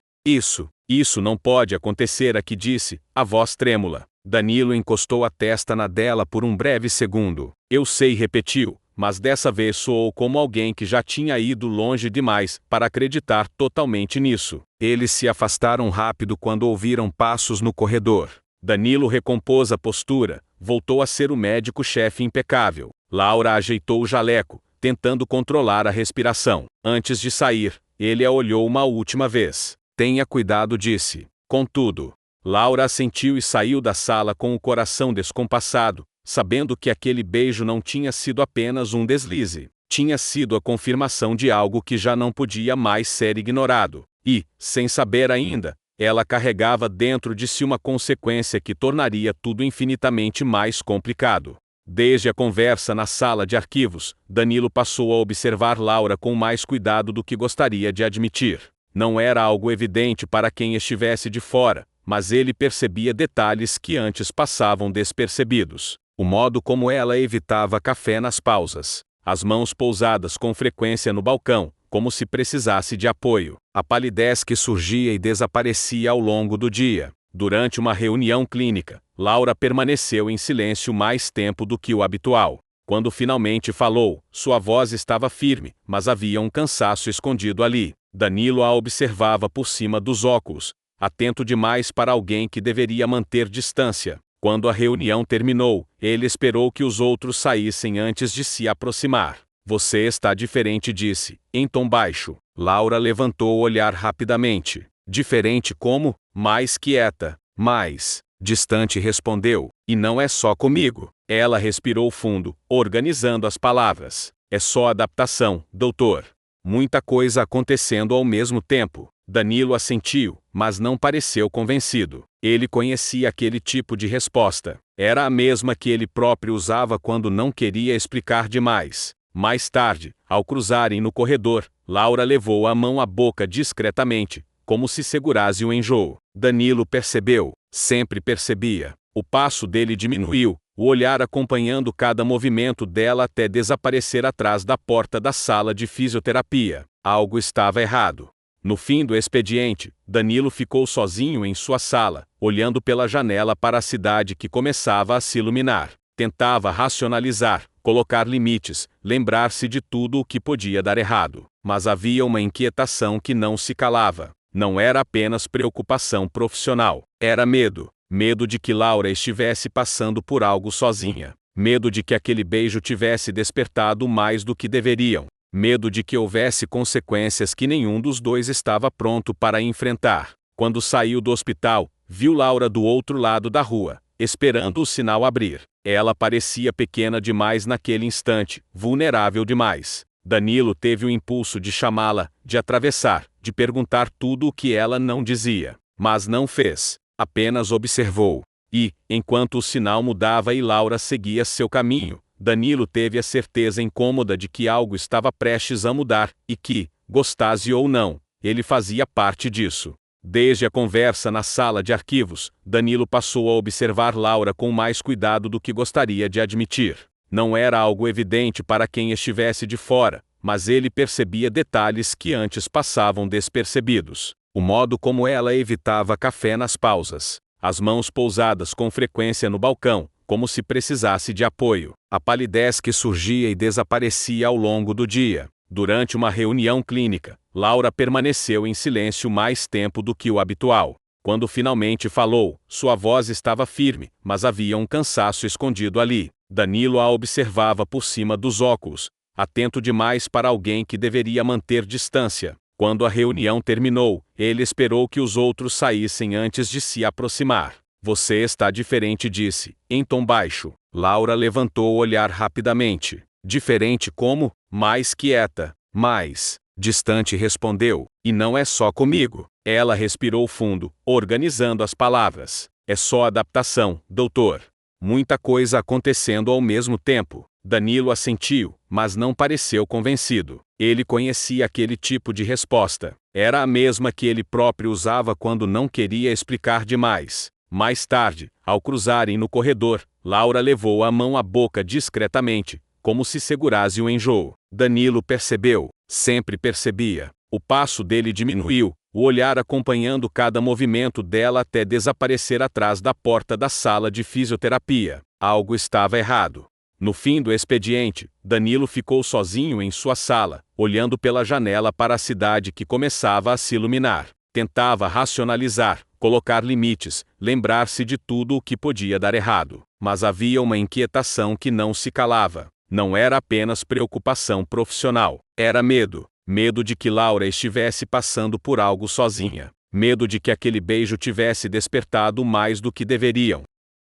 Isso não pode acontecer aqui, disse, a voz trêmula. Danilo encostou a testa na dela por um breve segundo. Eu sei, repetiu, mas dessa vez soou como alguém que já tinha ido longe demais para acreditar totalmente nisso. Eles se afastaram rápido quando ouviram passos no corredor. Danilo recompôs a postura, voltou a ser o médico-chefe impecável. Laura ajeitou o jaleco, tentando controlar a respiração. Antes de sair, ele a olhou uma última vez. Tenha cuidado, disse. Contudo, Laura assentiu e saiu da sala com o coração descompassado, sabendo que aquele beijo não tinha sido apenas um deslize. Tinha sido a confirmação de algo que já não podia mais ser ignorado. E, sem saber ainda, ela carregava dentro de si uma consequência que tornaria tudo infinitamente mais complicado. Desde a conversa na sala de arquivos, Danilo passou a observar Laura com mais cuidado do que gostaria de admitir. Não era algo evidente para quem estivesse de fora, mas ele percebia detalhes que antes passavam despercebidos. O modo como ela evitava café nas pausas, as mãos pousadas com frequência no balcão, como se precisasse de apoio, a palidez que surgia e desaparecia ao longo do dia. Durante uma reunião clínica, Laura permaneceu em silêncio mais tempo do que o habitual. Quando finalmente falou, sua voz estava firme, mas havia um cansaço escondido ali. Danilo a observava por cima dos óculos, atento demais para alguém que deveria manter distância. Quando a reunião terminou, ele esperou que os outros saíssem antes de se aproximar. Você está diferente, disse, em tom baixo. Laura levantou o olhar rapidamente. Diferente como? Mais quieta, mais distante, respondeu. E não é só comigo. Ela respirou fundo, organizando as palavras. É só adaptação, doutor. Muita coisa acontecendo ao mesmo tempo. Danilo assentiu, mas não pareceu convencido. Ele conhecia aquele tipo de resposta. Era a mesma que ele próprio usava quando não queria explicar demais. Mais tarde, ao cruzarem no corredor, Laura levou a mão à boca discretamente, como se segurasse o enjoo. Danilo percebeu, sempre percebia. O passo dele diminuiu, o olhar acompanhando cada movimento dela até desaparecer atrás da porta da sala de fisioterapia. Algo estava errado. No fim do expediente, Danilo ficou sozinho em sua sala, olhando pela janela para a cidade que começava a se iluminar. Tentava racionalizar, colocar limites, lembrar-se de tudo o que podia dar errado. Mas havia uma inquietação que não se calava. Não era apenas preocupação profissional. Era medo. Medo de que Laura estivesse passando por algo sozinha. Medo de que aquele beijo tivesse despertado mais do que deveriam. Medo de que houvesse consequências que nenhum dos dois estava pronto para enfrentar. Quando saiu do hospital, viu Laura do outro lado da rua, esperando o sinal abrir. Ela parecia pequena demais naquele instante, vulnerável demais. Danilo teve o impulso de chamá-la, de atravessar, de perguntar tudo o que ela não dizia. Mas não fez. Apenas observou. E, enquanto o sinal mudava e Laura seguia seu caminho, Danilo teve a certeza incômoda de que algo estava prestes a mudar, e que, gostasse ou não, ele fazia parte disso. Desde a conversa na sala de arquivos, Danilo passou a observar Laura com mais cuidado do que gostaria de admitir. Não era algo evidente para quem estivesse de fora, mas ele percebia detalhes que antes passavam despercebidos. O modo como ela evitava café nas pausas. As mãos pousadas com frequência no balcão, como se precisasse de apoio. A palidez que surgia e desaparecia ao longo do dia. Durante uma reunião clínica, Laura permaneceu em silêncio mais tempo do que o habitual. Quando finalmente falou, sua voz estava firme, mas havia um cansaço escondido ali. Danilo a observava por cima dos óculos, atento demais para alguém que deveria manter distância. Quando a reunião terminou, ele esperou que os outros saíssem antes de se aproximar. Você está diferente, disse, em tom baixo. Laura levantou o olhar rapidamente. Diferente como? Mais quieta, mais distante, respondeu. E não é só comigo. Ela respirou fundo, organizando as palavras. É só adaptação, doutor. Muita coisa acontecendo ao mesmo tempo. Danilo assentiu, mas não pareceu convencido. Ele conhecia aquele tipo de resposta. Era a mesma que ele próprio usava quando não queria explicar demais. Mais tarde, ao cruzarem no corredor, Laura levou a mão à boca discretamente, como se segurasse o enjoo. Danilo percebeu, sempre percebia. O passo dele diminuiu, o olhar acompanhando cada movimento dela até desaparecer atrás da porta da sala de fisioterapia. Algo estava errado. No fim do expediente, Danilo ficou sozinho em sua sala, olhando pela janela para a cidade que começava a se iluminar. Tentava racionalizar, colocar limites, lembrar-se de tudo o que podia dar errado. Mas havia uma inquietação que não se calava. Não era apenas preocupação profissional. Era medo. Medo de que Laura estivesse passando por algo sozinha. Medo de que aquele beijo tivesse despertado mais do que deveriam.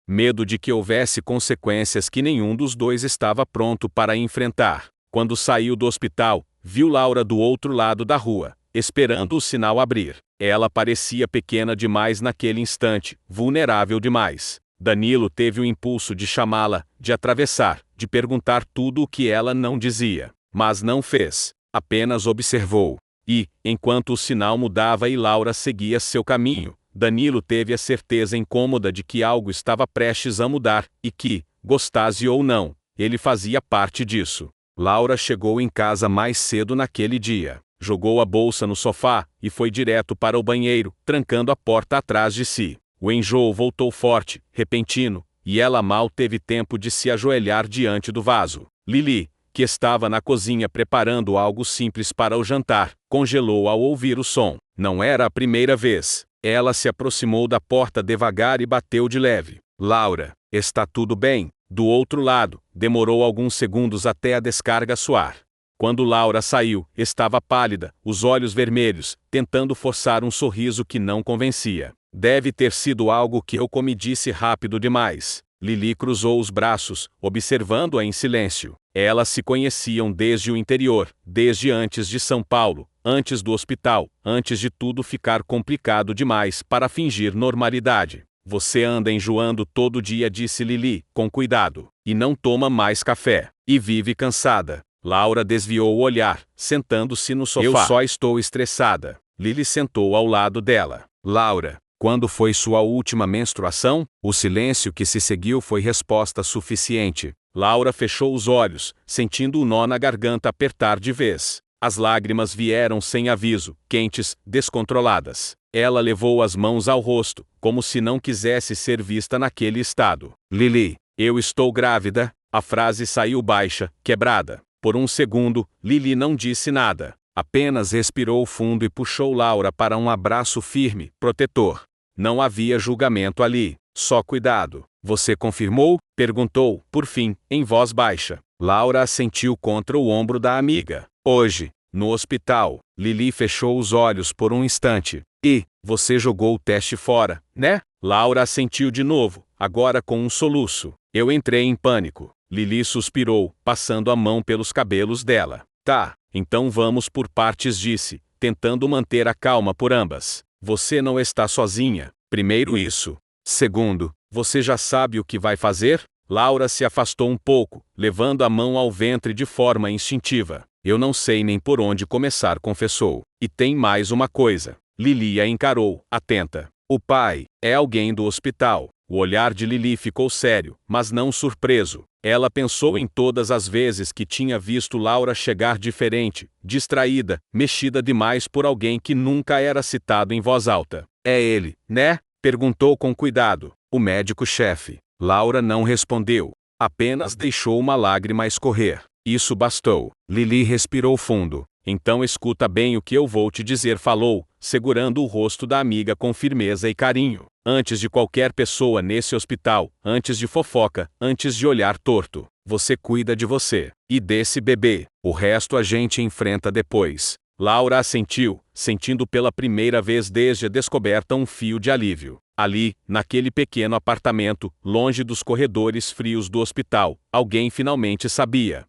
Medo de que houvesse consequências que nenhum dos dois estava pronto para enfrentar. Quando saiu do hospital, viu Laura do outro lado da rua, esperando o sinal abrir. Ela parecia pequena demais naquele instante, vulnerável demais. Danilo teve o impulso de chamá-la, de atravessar, de perguntar tudo o que ela não dizia. Mas não fez. Apenas observou. E, enquanto o sinal mudava e Laura seguia seu caminho, Danilo teve a certeza incômoda de que algo estava prestes a mudar, e que, gostasse ou não, ele fazia parte disso. Laura chegou em casa mais cedo naquele dia. Jogou a bolsa no sofá, e foi direto para o banheiro, trancando a porta atrás de si. O enjoo voltou forte, repentino, e ela mal teve tempo de se ajoelhar diante do vaso. Lili, que estava na cozinha preparando algo simples para o jantar, congelou ao ouvir o som. Não era a primeira vez. Ela se aproximou da porta devagar e bateu de leve. Laura, está tudo bem? Do outro lado, demorou alguns segundos até a descarga soar. Quando Laura saiu, estava pálida, os olhos vermelhos, tentando forçar um sorriso que não convencia. Deve ter sido algo que eu comi, disse rápido demais. Lili cruzou os braços, observando-a em silêncio. Elas se conheciam desde o interior, desde antes de São Paulo, antes do hospital, antes de tudo ficar complicado demais para fingir normalidade. Você anda enjoando todo dia, disse Lili, com cuidado, e não toma mais café, e vive cansada. Laura desviou o olhar, sentando-se no sofá. Eu só estou estressada. Lili sentou ao lado dela. Laura, quando foi sua última menstruação? O silêncio que se seguiu foi resposta suficiente. Laura fechou os olhos, sentindo o nó na garganta apertar de vez. As lágrimas vieram sem aviso, quentes, descontroladas. Ela levou as mãos ao rosto, como se não quisesse ser vista naquele estado. Lili, eu estou grávida. A frase saiu baixa, quebrada. Por um segundo, Lili não disse nada. Apenas respirou fundo e puxou Laura para um abraço firme, protetor. Não havia julgamento ali, só cuidado. Você confirmou? Perguntou, por fim, em voz baixa. Laura assentiu contra o ombro da amiga. Hoje, no hospital, Lili fechou os olhos por um instante. E, você jogou o teste fora, né? Laura assentiu de novo, agora com um soluço. Eu entrei em pânico. Lili suspirou, passando a mão pelos cabelos dela. Tá, então vamos por partes, disse, tentando manter a calma por ambas. Você não está sozinha. Primeiro isso. Segundo, você já sabe o que vai fazer? Laura se afastou um pouco, levando a mão ao ventre de forma instintiva. Eu não sei nem por onde começar, confessou. E tem mais uma coisa. Lili a encarou, atenta. O pai é alguém do hospital. O olhar de Lili ficou sério, mas não surpreso. Ela pensou em todas as vezes que tinha visto Laura chegar diferente, distraída, mexida demais por alguém que nunca era citado em voz alta. É ele, né? Perguntou com cuidado. O médico-chefe. Laura não respondeu. Apenas deixou uma lágrima escorrer. Isso bastou. Lili respirou fundo. Então escuta bem o que eu vou te dizer, falou, segurando o rosto da amiga com firmeza e carinho. Antes de qualquer pessoa nesse hospital, antes de fofoca, antes de olhar torto, você cuida de você e desse bebê. O resto a gente enfrenta depois. Laura assentiu, sentindo pela primeira vez desde a descoberta um fio de alívio. Ali, naquele pequeno apartamento, longe dos corredores frios do hospital, alguém finalmente sabia.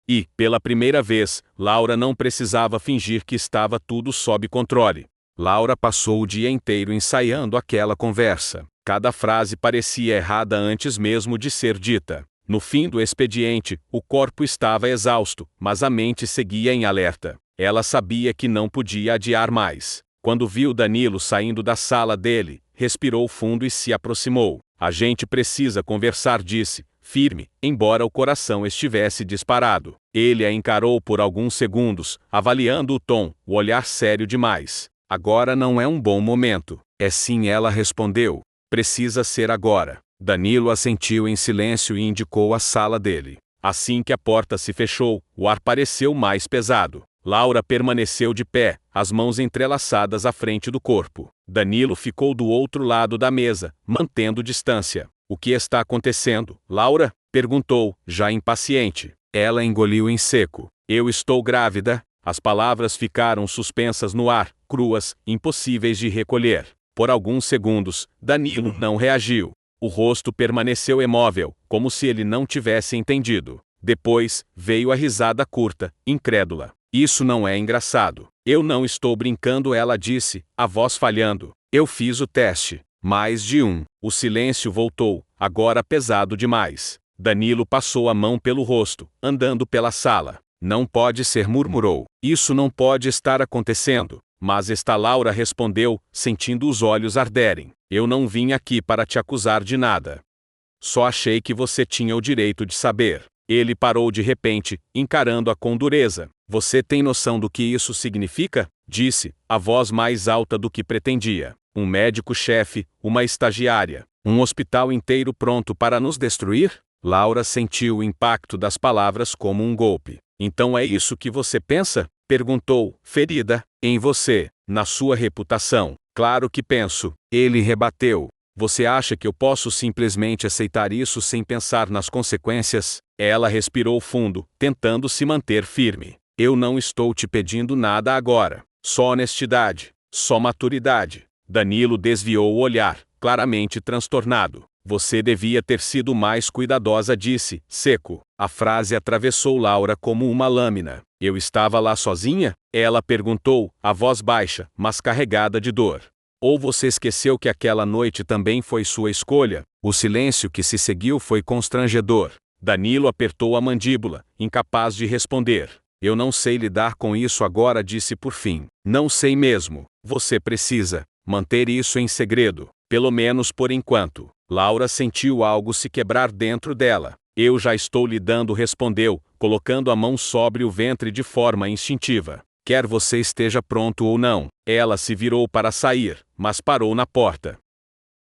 E, pela primeira vez, Laura não precisava fingir que estava tudo sob controle. Laura passou o dia inteiro ensaiando aquela conversa. Cada frase parecia errada antes mesmo de ser dita. No fim do expediente, o corpo estava exausto, mas a mente seguia em alerta. Ela sabia que não podia adiar mais. Quando viu Danilo saindo da sala dele, respirou fundo e se aproximou. A gente precisa conversar, disse, firme, embora o coração estivesse disparado. Ele a encarou por alguns segundos, avaliando o tom, o olhar sério demais. Agora não é um bom momento. É sim, ela respondeu. Precisa ser agora. Danilo assentiu em silêncio e indicou a sala dele. Assim que a porta se fechou, o ar pareceu mais pesado. Laura permaneceu de pé, as mãos entrelaçadas à frente do corpo. Danilo ficou do outro lado da mesa, mantendo distância. O que está acontecendo, Laura? Perguntou, já impaciente. Ela engoliu em seco. Eu estou grávida. As palavras ficaram suspensas no ar, cruas, impossíveis de recolher. Por alguns segundos, Danilo não reagiu. O rosto permaneceu imóvel, como se ele não tivesse entendido. Depois, veio a risada curta, incrédula. Isso não é engraçado. Eu não estou brincando, ela disse, a voz falhando. Eu fiz o teste. Mais de um. O silêncio voltou, agora pesado demais. Danilo passou a mão pelo rosto, andando pela sala. Não pode ser, murmurou. Isso não pode estar acontecendo. Mas está, Laura respondeu, sentindo os olhos arderem. Eu não vim aqui para te acusar de nada. Só achei que você tinha o direito de saber. Ele parou de repente, encarando-a com dureza. Você tem noção do que isso significa? Disse, a voz mais alta do que pretendia. Um médico-chefe, uma estagiária, um hospital inteiro pronto para nos destruir? Laura sentiu o impacto das palavras como um golpe. Então é isso que você pensa? Perguntou, ferida. Em você, na sua reputação. claro que penso, ele rebateu. Você acha que eu posso simplesmente aceitar isso sem pensar nas consequências? Ela respirou fundo, tentando se manter firme. Eu não estou te pedindo nada agora. Só honestidade. Só maturidade. Danilo desviou o olhar, claramente transtornado. Você devia ter sido mais cuidadosa, disse, seco. A frase atravessou Laura como uma lâmina. Eu estava lá sozinha? Ela perguntou, a voz baixa, mas carregada de dor. Ou você esqueceu que aquela noite também foi sua escolha? O silêncio que se seguiu foi constrangedor. Danilo apertou a mandíbula, incapaz de responder. Eu não sei lidar com isso agora, disse por fim. Não sei mesmo. Você precisa manter isso em segredo, pelo menos por enquanto. Laura sentiu algo se quebrar dentro dela. Eu já estou lidando, respondeu, colocando a mão sobre o ventre de forma instintiva. Quer você esteja pronto ou não. Ela se virou para sair, mas parou na porta.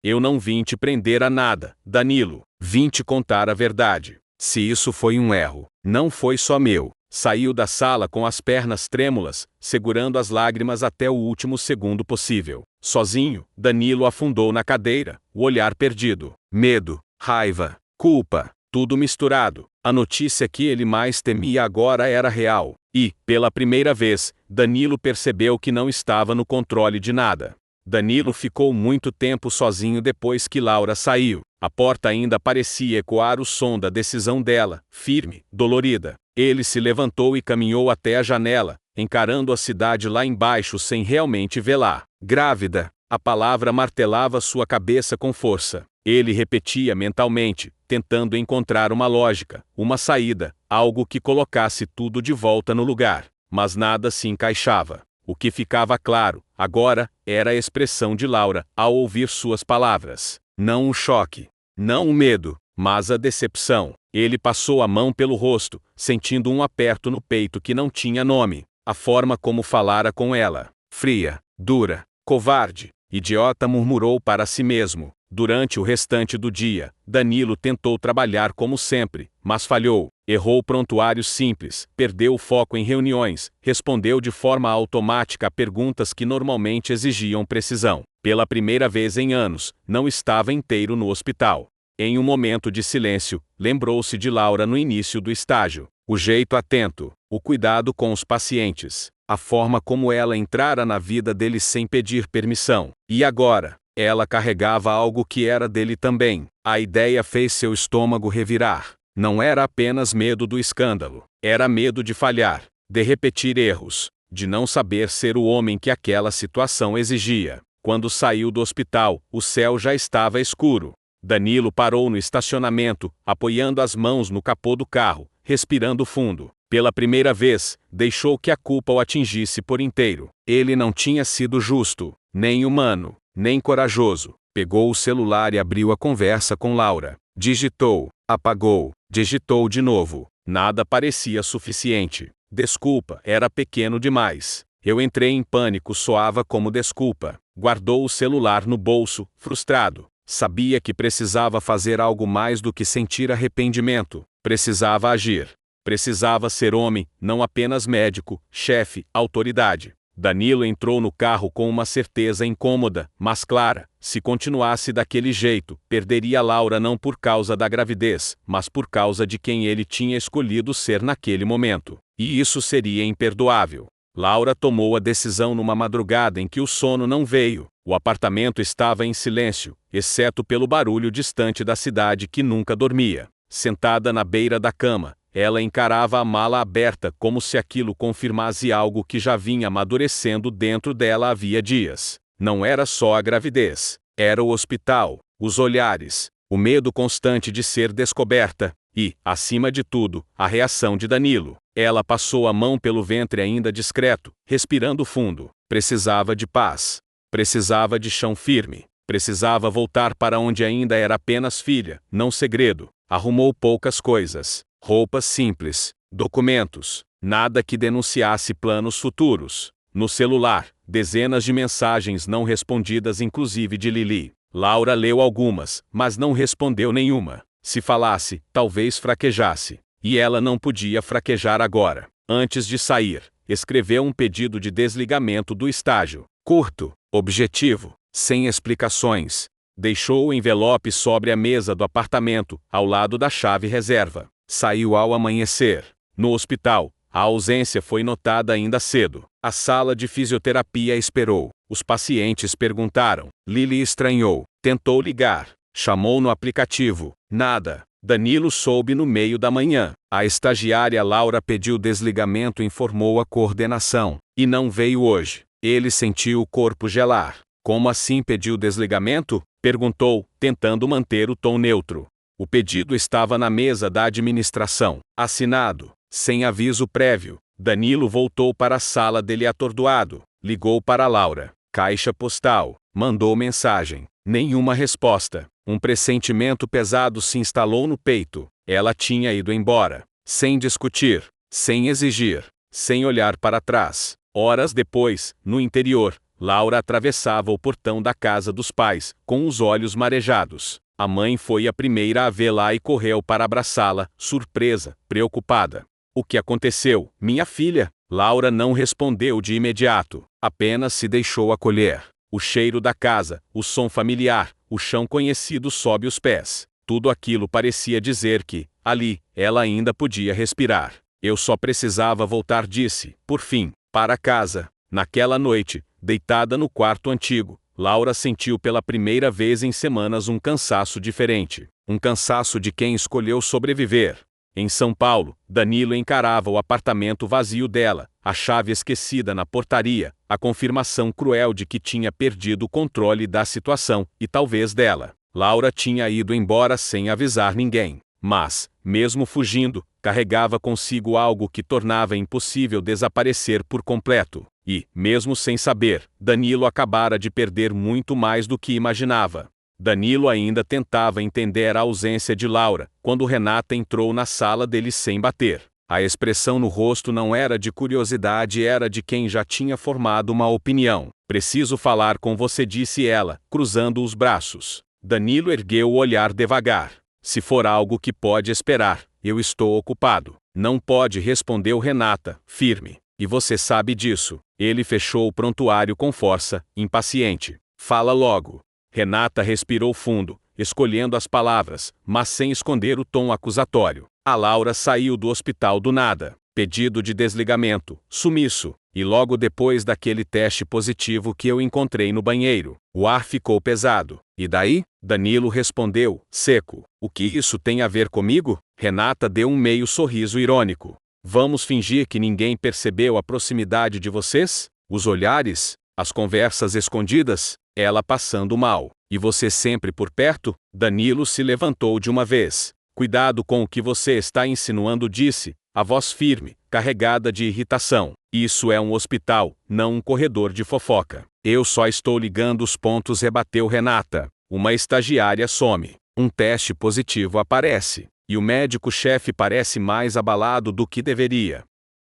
Eu não vim te prender a nada, Danilo. Vim te contar a verdade. Se isso foi um erro, não foi só meu. Saiu da sala com as pernas trêmulas, segurando as lágrimas até o último segundo possível. Sozinho, Danilo afundou na cadeira, o olhar perdido. Medo, raiva, culpa, tudo misturado. A notícia que ele mais temia agora era real. E, pela primeira vez, Danilo percebeu que não estava no controle de nada. Danilo ficou muito tempo sozinho depois que Laura saiu. A porta ainda parecia ecoar o som da decisão dela, firme, dolorida. Ele se levantou e caminhou até a janela, encarando a cidade lá embaixo sem realmente vê-la. Grávida, a palavra martelava sua cabeça com força. Ele repetia mentalmente, tentando encontrar uma lógica, uma saída, algo que colocasse tudo de volta no lugar. Mas nada se encaixava. O que ficava claro, agora, era a expressão de Laura, ao ouvir suas palavras. Não o choque, não o medo, mas a decepção. Ele passou a mão pelo rosto, sentindo um aperto no peito que não tinha nome. A forma como falara com ela. Fria, dura, covarde, idiota, murmurou para si mesmo. Durante o restante do dia, Danilo tentou trabalhar como sempre, mas falhou. Errou prontuários simples, perdeu o foco em reuniões, respondeu de forma automática a perguntas que normalmente exigiam precisão. Pela primeira vez em anos, não estava inteiro no hospital. Em um momento de silêncio, lembrou-se de Laura no início do estágio. O jeito atento, o cuidado com os pacientes, a forma como ela entrara na vida dele sem pedir permissão. E agora, ela carregava algo que era dele também. A ideia fez seu estômago revirar. Não era apenas medo do escândalo, era medo de falhar, de repetir erros, de não saber ser o homem que aquela situação exigia. Quando saiu do hospital, o céu já estava escuro. Danilo parou no estacionamento, apoiando as mãos no capô do carro, respirando fundo. Pela primeira vez, deixou que a culpa o atingisse por inteiro. Ele não tinha sido justo, nem humano, nem corajoso. Pegou o celular e abriu a conversa com Laura. Digitou, apagou, digitou de novo. Nada parecia suficiente. Desculpa, era pequeno demais. Eu entrei em pânico, soava como desculpa. Guardou o celular no bolso, frustrado. Sabia que precisava fazer algo mais do que sentir arrependimento. Precisava agir. Precisava ser homem, não apenas médico, chefe, autoridade. Danilo entrou no carro com uma certeza incômoda, mas clara. Se continuasse daquele jeito, perderia Laura não por causa da gravidez, mas por causa de quem ele tinha escolhido ser naquele momento. E isso seria imperdoável. Laura tomou a decisão numa madrugada em que o sono não veio. O apartamento estava em silêncio, exceto pelo barulho distante da cidade que nunca dormia. Sentada na beira da cama, ela encarava a mala aberta como se aquilo confirmasse algo que já vinha amadurecendo dentro dela havia dias. Não era só a gravidez, era o hospital, os olhares, o medo constante de ser descoberta e, acima de tudo, a reação de Danilo. Ela passou a mão pelo ventre ainda discreto, respirando fundo. Precisava de paz. Precisava de chão firme. Precisava voltar para onde ainda era apenas filha, não segredo. Arrumou poucas coisas. Roupas simples, documentos, nada que denunciasse planos futuros. No celular, dezenas de mensagens não respondidas, inclusive de Lili. Laura leu algumas, mas não respondeu nenhuma. Se falasse, talvez fraquejasse. E ela não podia fraquejar agora. Antes de sair, escreveu um pedido de desligamento do estágio. Curto, Objetivo, sem explicações. Deixou o envelope sobre a mesa do apartamento, ao lado da chave reserva. Saiu ao amanhecer. No hospital, a ausência foi notada ainda cedo. A sala de fisioterapia esperou. Os pacientes perguntaram. Lily estranhou. Tentou ligar. Chamou no aplicativo. Nada. Danilo soube no meio da manhã. A estagiária Laura pediu desligamento e informou a coordenação. E não veio hoje. Ele sentiu o corpo gelar. Como assim pediu desligamento? Perguntou, tentando manter o tom neutro. O pedido estava na mesa da administração. Assinado. Sem aviso prévio. Danilo voltou para a sala dele atordoado. Ligou para Laura. Caixa postal. Mandou mensagem. Nenhuma resposta. Um pressentimento pesado se instalou no peito. Ela tinha ido embora. Sem discutir. Sem exigir. Sem olhar para trás. Horas depois, no interior, Laura atravessava o portão da casa dos pais, com os olhos marejados. A mãe foi a primeira a vê-la e correu para abraçá-la, surpresa, preocupada. O que aconteceu, minha filha? Laura não respondeu de imediato, apenas se deixou acolher. O cheiro da casa, o som familiar, o chão conhecido sob os pés. Tudo aquilo parecia dizer que, ali, ela ainda podia respirar. Eu só precisava voltar, disse, por fim, para casa. Naquela noite, deitada no quarto antigo, Laura sentiu pela primeira vez em semanas um cansaço diferente. Um cansaço de quem escolheu sobreviver. Em São Paulo, Danilo encarava o apartamento vazio dela, a chave esquecida na portaria, a confirmação cruel de que tinha perdido o controle da situação, e talvez dela. Laura tinha ido embora sem avisar ninguém. Mas, mesmo fugindo, carregava consigo algo que tornava impossível desaparecer por completo. E, mesmo sem saber, Danilo acabara de perder muito mais do que imaginava. Danilo ainda tentava entender a ausência de Laura, quando Renata entrou na sala dele sem bater. A expressão no rosto não era de curiosidade, era de quem já tinha formado uma opinião. Preciso falar com você, disse ela, cruzando os braços. Danilo ergueu o olhar devagar. Se for algo que pode esperar, eu estou ocupado. Não pode, respondeu Renata, firme. E você sabe disso. Ele fechou o prontuário com força, impaciente. Fala logo. Renata respirou fundo, escolhendo as palavras, mas sem esconder o tom acusatório. A Laura saiu do hospital do nada. Pedido de desligamento, sumiço. E logo depois daquele teste positivo que eu encontrei no banheiro. O ar ficou pesado. E daí? Danilo respondeu, seco. O que isso tem a ver comigo? Renata deu um meio sorriso irônico. Vamos fingir que ninguém percebeu a proximidade de vocês? Os olhares? As conversas escondidas? Ela passando mal. E você sempre por perto? Danilo se levantou de uma vez. Cuidado com o que você está insinuando, disse, a voz firme, carregada de irritação. Isso é um hospital, não um corredor de fofoca. Eu só estou ligando os pontos, rebateu Renata. Uma estagiária some. Um teste positivo aparece. E o médico-chefe parece mais abalado do que deveria.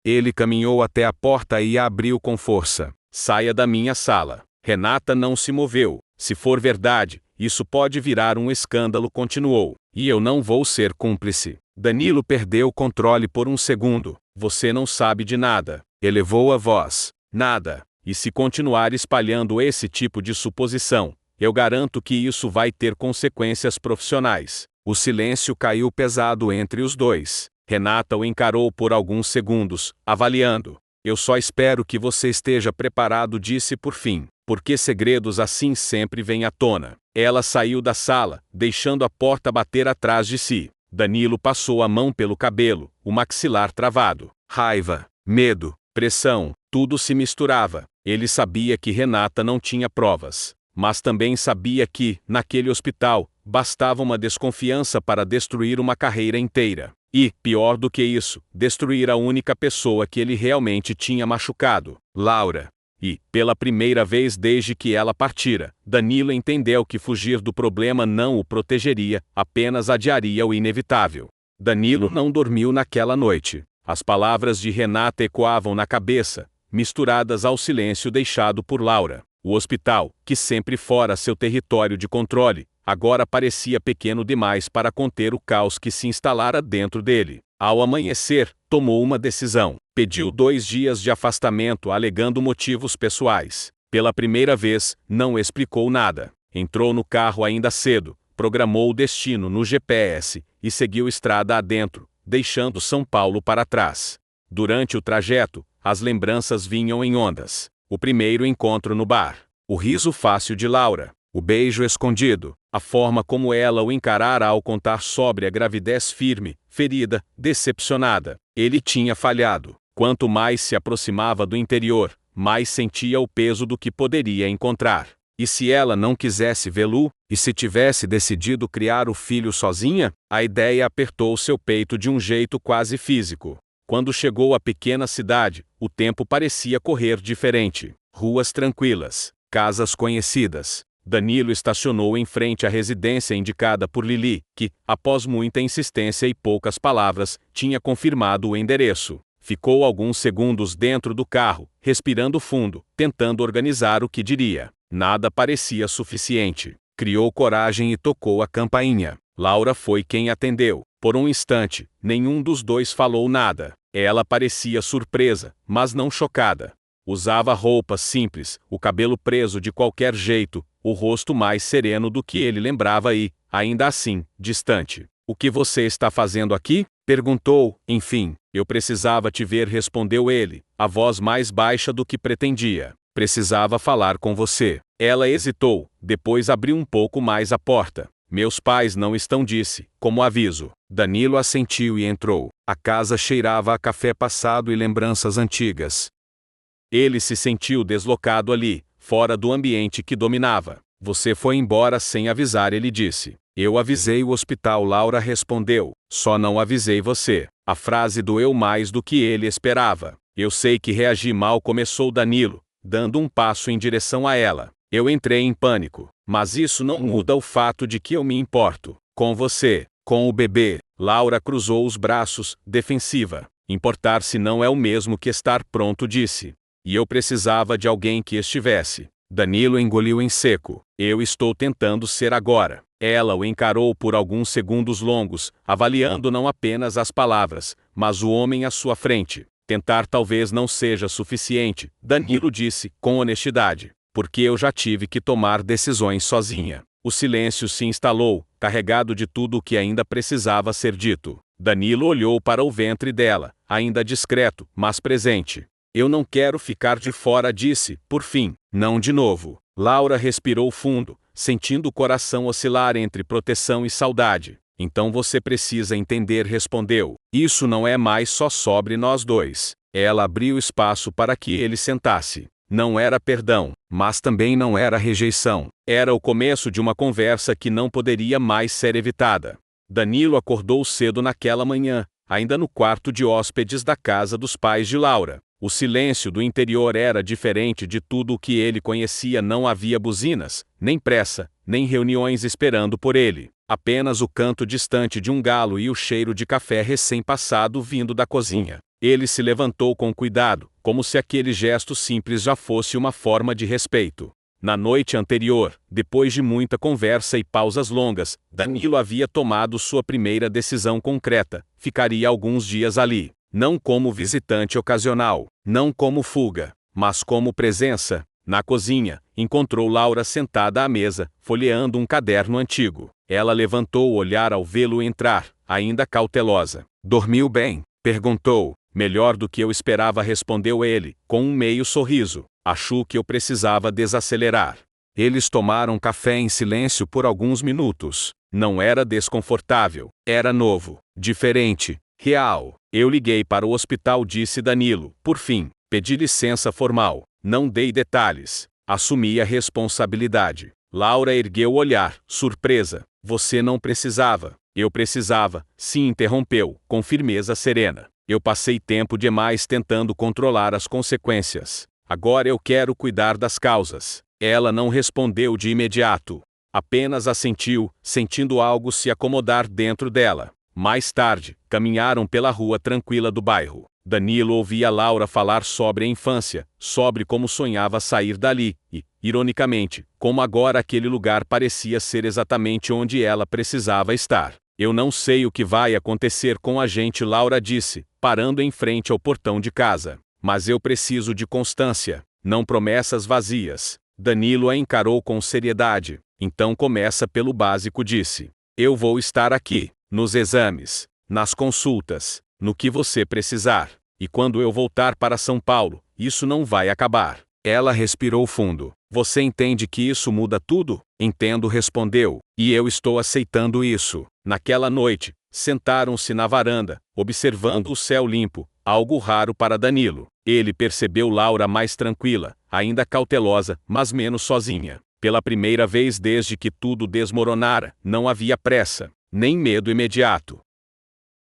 Ele caminhou até a porta e a abriu com força. Saia da minha sala. Renata não se moveu. Se for verdade, isso pode virar um escândalo, continuou. E eu não vou ser cúmplice. Danilo perdeu o controle por um segundo. Você não sabe de nada. Elevou a voz. Nada. E se continuar espalhando esse tipo de suposição, eu garanto que isso vai ter consequências profissionais. O silêncio caiu pesado entre os dois. Renata o encarou por alguns segundos, avaliando. Eu só espero que você esteja preparado, disse por fim, porque segredos assim sempre vêm à tona. Ela saiu da sala, deixando a porta bater atrás de si. Danilo passou a mão pelo cabelo, o maxilar travado. Raiva, medo, pressão, tudo se misturava. Ele sabia que Renata não tinha provas, mas também sabia que, naquele hospital, bastava uma desconfiança para destruir uma carreira inteira. E, pior do que isso, destruir a única pessoa que ele realmente tinha machucado, Laura. E, pela primeira vez desde que ela partira, Danilo entendeu que fugir do problema não o protegeria, apenas adiaria o inevitável. Danilo não dormiu naquela noite. As palavras de Renata ecoavam na cabeça, misturadas ao silêncio deixado por Laura. O hospital, que sempre fora seu território de controle, agora parecia pequeno demais para conter o caos que se instalara dentro dele. Ao amanhecer, tomou uma decisão. Pediu 2 dias de afastamento alegando motivos pessoais. Pela primeira vez, não explicou nada. Entrou no carro ainda cedo, programou o destino no GPS e seguiu estrada adentro, deixando São Paulo para trás. Durante o trajeto, as lembranças vinham em ondas. O primeiro encontro no bar, o riso fácil de Laura, o beijo escondido, a forma como ela o encarara ao contar sobre a gravidez firme, ferida, decepcionada. Ele tinha falhado. Quanto mais se aproximava do interior, mais sentia o peso do que poderia encontrar. E se ela não quisesse vê-lo, e se tivesse decidido criar o filho sozinha? A ideia apertou seu peito de um jeito quase físico. Quando chegou à pequena cidade, o tempo parecia correr diferente. Ruas tranquilas, casas conhecidas. Danilo estacionou em frente à residência indicada por Lili, que, após muita insistência e poucas palavras, tinha confirmado o endereço. Ficou alguns segundos dentro do carro, respirando fundo, tentando organizar o que diria. Nada parecia suficiente. Criou coragem e tocou a campainha. Laura foi quem atendeu. Por um instante, nenhum dos dois falou nada. Ela parecia surpresa, mas não chocada. Usava roupas simples, o cabelo preso de qualquer jeito, o rosto mais sereno do que ele lembrava e, ainda assim, distante. "O que você está fazendo aqui?" perguntou. "Enfim, eu precisava te ver", respondeu ele, a voz mais baixa do que pretendia. "Precisava falar com você." Ela hesitou, depois abriu um pouco mais a porta. "Meus pais não estão", disse, como aviso. Danilo assentiu e entrou. A casa cheirava a café passado e lembranças antigas. Ele se sentiu deslocado ali, fora do ambiente que dominava. "Você foi embora sem avisar", ele disse. "Eu avisei o hospital", Laura respondeu. "Só não avisei você." A frase doeu mais do que ele esperava. "Eu sei que reagi mal", começou Danilo, dando um passo em direção a ela. "Eu entrei em pânico, mas isso não muda o fato de que eu me importo com você, com o bebê." Laura cruzou os braços, defensiva. "Importar-se não é o mesmo que estar pronto", disse. "E eu precisava de alguém que estivesse." Danilo engoliu em seco. "Eu estou tentando ser agora." Ela o encarou por alguns segundos longos, avaliando não apenas as palavras, mas o homem à sua frente. "Tentar talvez não seja suficiente", Danilo disse, com honestidade. "Porque eu já tive que tomar decisões sozinha." O silêncio se instalou, carregado de tudo o que ainda precisava ser dito. Danilo olhou para o ventre dela, ainda discreto, mas presente. "Eu não quero ficar de fora", disse, por fim. "Não de novo." Laura respirou fundo, sentindo o coração oscilar entre proteção e saudade. "Então você precisa entender", respondeu. "Isso não é mais só sobre nós dois." Ela abriu espaço para que ele sentasse. Não era perdão, mas também não era rejeição. Era o começo de uma conversa que não poderia mais ser evitada. Danilo acordou cedo naquela manhã, ainda no quarto de hóspedes da casa dos pais de Laura. O silêncio do interior era diferente de tudo o que ele conhecia. Não havia buzinas, nem pressa, nem reuniões esperando por ele. Apenas o canto distante de um galo e o cheiro de café recém-passado vindo da cozinha. Ele se levantou com cuidado, como se aquele gesto simples já fosse uma forma de respeito. Na noite anterior, depois de muita conversa e pausas longas, Danilo havia tomado sua primeira decisão concreta: ficaria alguns dias ali. Não como visitante ocasional, não como fuga, mas como presença. Na cozinha, encontrou Laura sentada à mesa, folheando um caderno antigo. Ela levantou o olhar ao vê-lo entrar, ainda cautelosa. "Dormiu bem?" perguntou. "Melhor do que eu esperava", respondeu ele, com um meio sorriso. "Achou que eu precisava desacelerar." Eles tomaram café em silêncio por alguns minutos. Não era desconfortável, era novo, diferente, real. "Eu liguei para o hospital", disse Danilo, por fim. "Pedi licença formal. Não dei detalhes. Assumi a responsabilidade." Laura ergueu o olhar, surpresa. "Você não precisava." "Eu precisava", se interrompeu, com firmeza serena. "Eu passei tempo demais tentando controlar as consequências. Agora eu quero cuidar das causas." Ela não respondeu de imediato. Apenas assentiu, sentindo algo se acomodar dentro dela. Mais tarde, caminharam pela rua tranquila do bairro. Danilo ouvia Laura falar sobre a infância, sobre como sonhava sair dali, e, ironicamente, como agora aquele lugar parecia ser exatamente onde ela precisava estar. "Eu não sei o que vai acontecer com a gente", Laura disse, parando em frente ao portão de casa. "Mas eu preciso de constância. não promessas vazias. Danilo a encarou com seriedade. Então começa pelo básico, disse. Eu vou estar aqui, nos exames, nas consultas, no que você precisar. E quando eu voltar para São Paulo, isso não vai acabar. Ela respirou fundo. Você entende que isso muda tudo? Entendo, respondeu. E eu estou aceitando isso. Naquela noite, sentaram-se na varanda, observando o céu limpo, algo raro para Danilo. Ele percebeu Laura mais tranquila, ainda cautelosa, mas menos sozinha. Pela primeira vez desde que tudo desmoronara, não havia pressa, nem medo imediato.